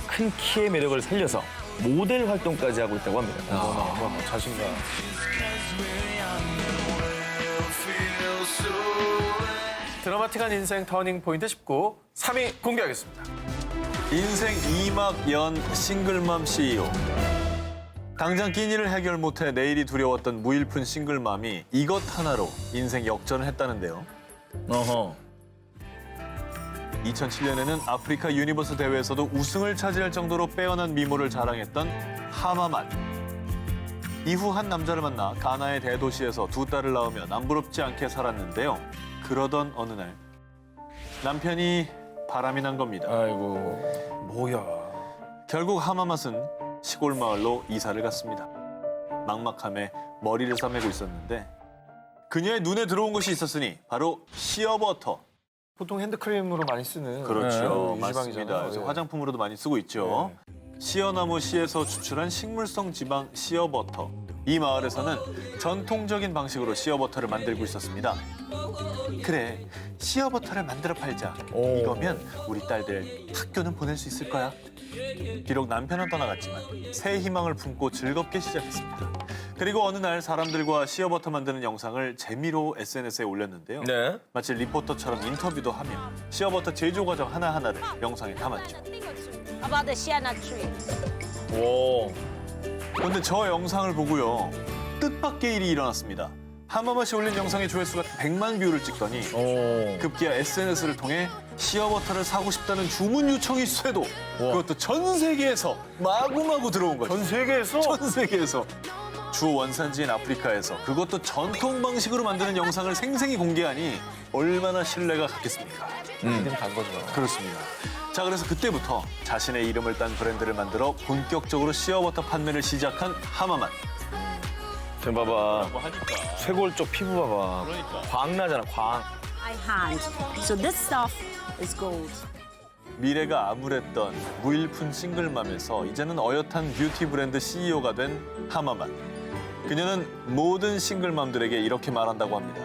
큰 키의 매력을 살려서 모델 활동까지 하고 있다고 합니다. 자신감. 드라마틱한 인생 터닝 포인트 19, 3위 공개하겠습니다. 인생 2막 연 싱글맘 CEO. 당장 끼니를 해결 못해 내일이 두려웠던 무일푼 싱글맘이 이것 하나로 인생 역전을 했다는데요. 어허. 2007년에는 아프리카 유니버스 대회에서도 우승을 차지할 정도로 빼어난 미모를 자랑했던 하마만. 이후 한 남자를 만나 가나의 대도시에서 두 딸을 낳으며 남부럽지 않게 살았는데요. 그러던 어느 날 남편이 바람이 난 겁니다. 아이고. 뭐야. 결국 하마맛은 시골 마을로 이사를 갔습니다. 막막함에 머리를 싸매고 있었는데 그녀의 눈에 들어온 것이 있었으니 바로 시어버터. 보통 핸드크림으로 많이 쓰는. 그렇죠. 네, 맞습니다. 유지방이잖아요. 그래서 네. 화장품으로도 많이 쓰고 있죠. 시어나무 씨에서 추출한 식물성 지방 시어버터. 이 마을에서는 전통적인 방식으로 시어버터를 만들고 있었습니다. 그래, 시어버터를 만들어 팔자. 이거면 우리 딸들 학교는 보낼 수 있을 거야. 비록 남편은 떠나갔지만 새 희망을 품고 즐겁게 시작했습니다. 그리고 어느 날 사람들과 시어버터 만드는 영상을 재미로 SNS에 올렸는데요. 네. 마치 리포터처럼 인터뷰도 하며 시어버터 제조 과정 하나하나를 영상에 담았죠. About the shea nut tree. 오. 그런데 저 영상을 보고요. 뜻밖의 일이 일어났습니다. 하마맛이 올린 영상의 조회수가 100만 뷰를 찍더니 오. 급기야 SNS를 통해 시어버터를 사고 싶다는 주문 요청이 쇄도 그것도 전 세계에서 마구마구 들어온 거죠. 전 세계에서? 전 세계에서. 주 원산지인 아프리카에서 그것도 전통 방식으로 만드는 영상을 생생히 공개하니 얼마나 신뢰가 갔겠습니까? 간 거죠. 그렇습니다. 자, 그래서 그때부터 자신의 이름을 딴 브랜드를 만들어 본격적으로 시어버터 판매를 시작한 하마맛. 저 봐봐. 쇄골 쪽 피부 봐봐. 광 나잖아, 광. My hand. So this stuff is gold. 미래가 암울했던 무일푼 싱글맘에서 이제는 어엿한 뷰티 브랜드 CEO가 된 하마맛. 그녀는 모든 싱글맘들에게 이렇게 말한다고 합니다.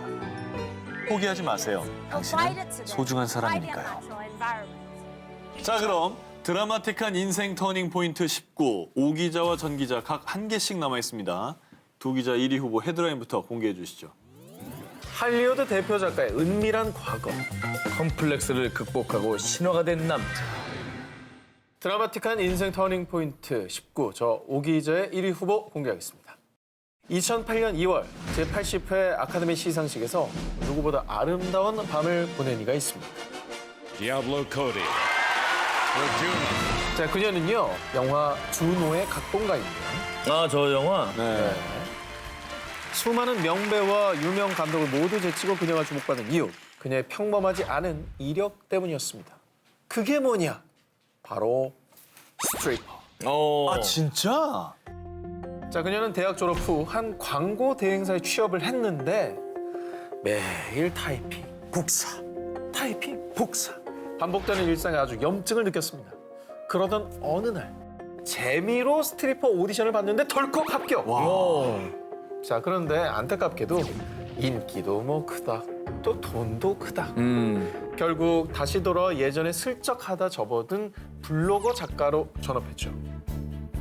포기하지 마세요. 당신은 소중한 사람이니까요. 자, 그럼 드라마틱한 인생 터닝 포인트 19. 오 기자와 전 기자 각 한 개씩 남아 있습니다. 두 기자 1위 후보 헤드라인부터 공개해 주시죠. 할리우드 대표 작가의 은밀한 과거. 컴플렉스를 극복하고 신화가 된 남자. 드라마틱한 인생 터닝 포인트 19. 저 오기자의 1위 후보 공개하겠습니다. 2008년 2월 제80회 아카데미 시상식에서 누구보다 아름다운 밤을 보낸 이가 있습니다. Diablo Cody. 자, 그녀는요, 영화 주노의 각본가입니다. 아, 저 영화? 네. 수많은 명배와 유명 감독을 모두 제치고 그녀가 주목받은 이유, 그녀의 평범하지 않은 이력 때문이었습니다. 그게 뭐냐? 바로 스트리퍼. 아, 진짜? 자, 그녀는 대학 졸업 후 한 광고 대행사에 취업을 했는데 매일 타이핑, 복사, 타이핑, 복사. 반복되는 일상에 아주 염증을 느꼈습니다. 그러던 어느 날 재미로 스트리퍼 오디션을 봤는데 덜컥 합격. 자, 그런데 안타깝게도 인기도 뭐 크다, 또 돈도 크다. 결국 다시 돌아와 예전에 슬쩍 하다 접어든 블로거 작가로 전업했죠.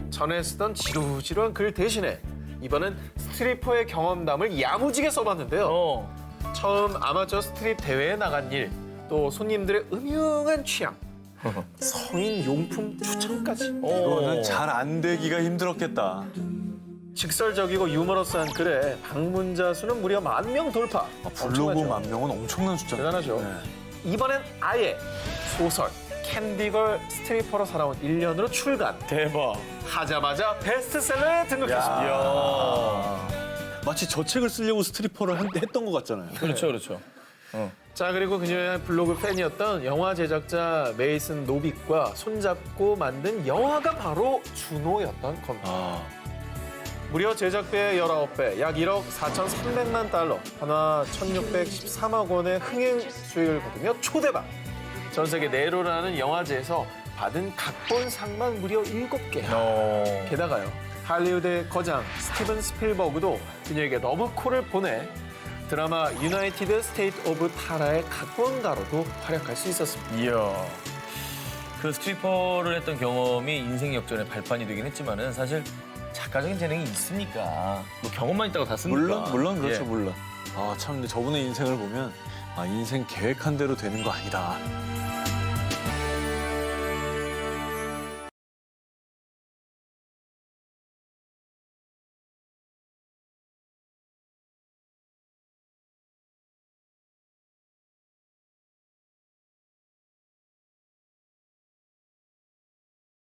전에 쓰던 지루지루한 글 대신에 이번엔 스트리퍼의 경험담을 야무지게 써봤는데요. 처음 아마추어 스트립 대회에 나간 일, 또 손님들의 음흉한 취향, 성인 용품 추천까지. 이거는 잘 안 되기가 힘들었겠다. 직설적이고 유머러스한 글에 방문자 수는 무려 10,000명 돌파. 블로그 엄청나죠? 10,000명은 엄청난 숫자입니다. 대단하죠. 이번엔 아예 소설 캔디걸 스트리퍼로 살아온 1년으로 출간. 대박. 하자마자 베스트셀러에 등극했습니다. 마치 저 책을 쓰려고 스트리퍼를 했던 것 같잖아요. 그렇죠, 그렇죠. 자, 그리고 그녀의 블로그 팬이었던 영화 제작자 메이슨 노빅과 손잡고 만든 영화가 바로 주노였던 겁니다. 무려 제작비의 19배, 약 1억 4,300만 달러, 하나 1,613억 원의 흥행 수익을 거두며 초대박. 전 세계 내로라는 영화제에서 받은 각본상만 무려 7개. 게다가요, 할리우드의 거장 스티븐 스필버그도 그녀에게 러브콜을 보내 드라마 유나이티드 스테이트 오브 타라의 각본가로도 활약할 수 있었습니다. 이야. 그 스트리퍼를 했던 경험이 인생 역전의 발판이 되긴 했지만은 사실 작가적인 재능이 있으니까 뭐 경험만 있다고 다 씁니까? 물론 그렇죠, 예. 물론. 아, 참 근데 저분의 인생을 보면 인생 계획한 대로 되는 거 아니다.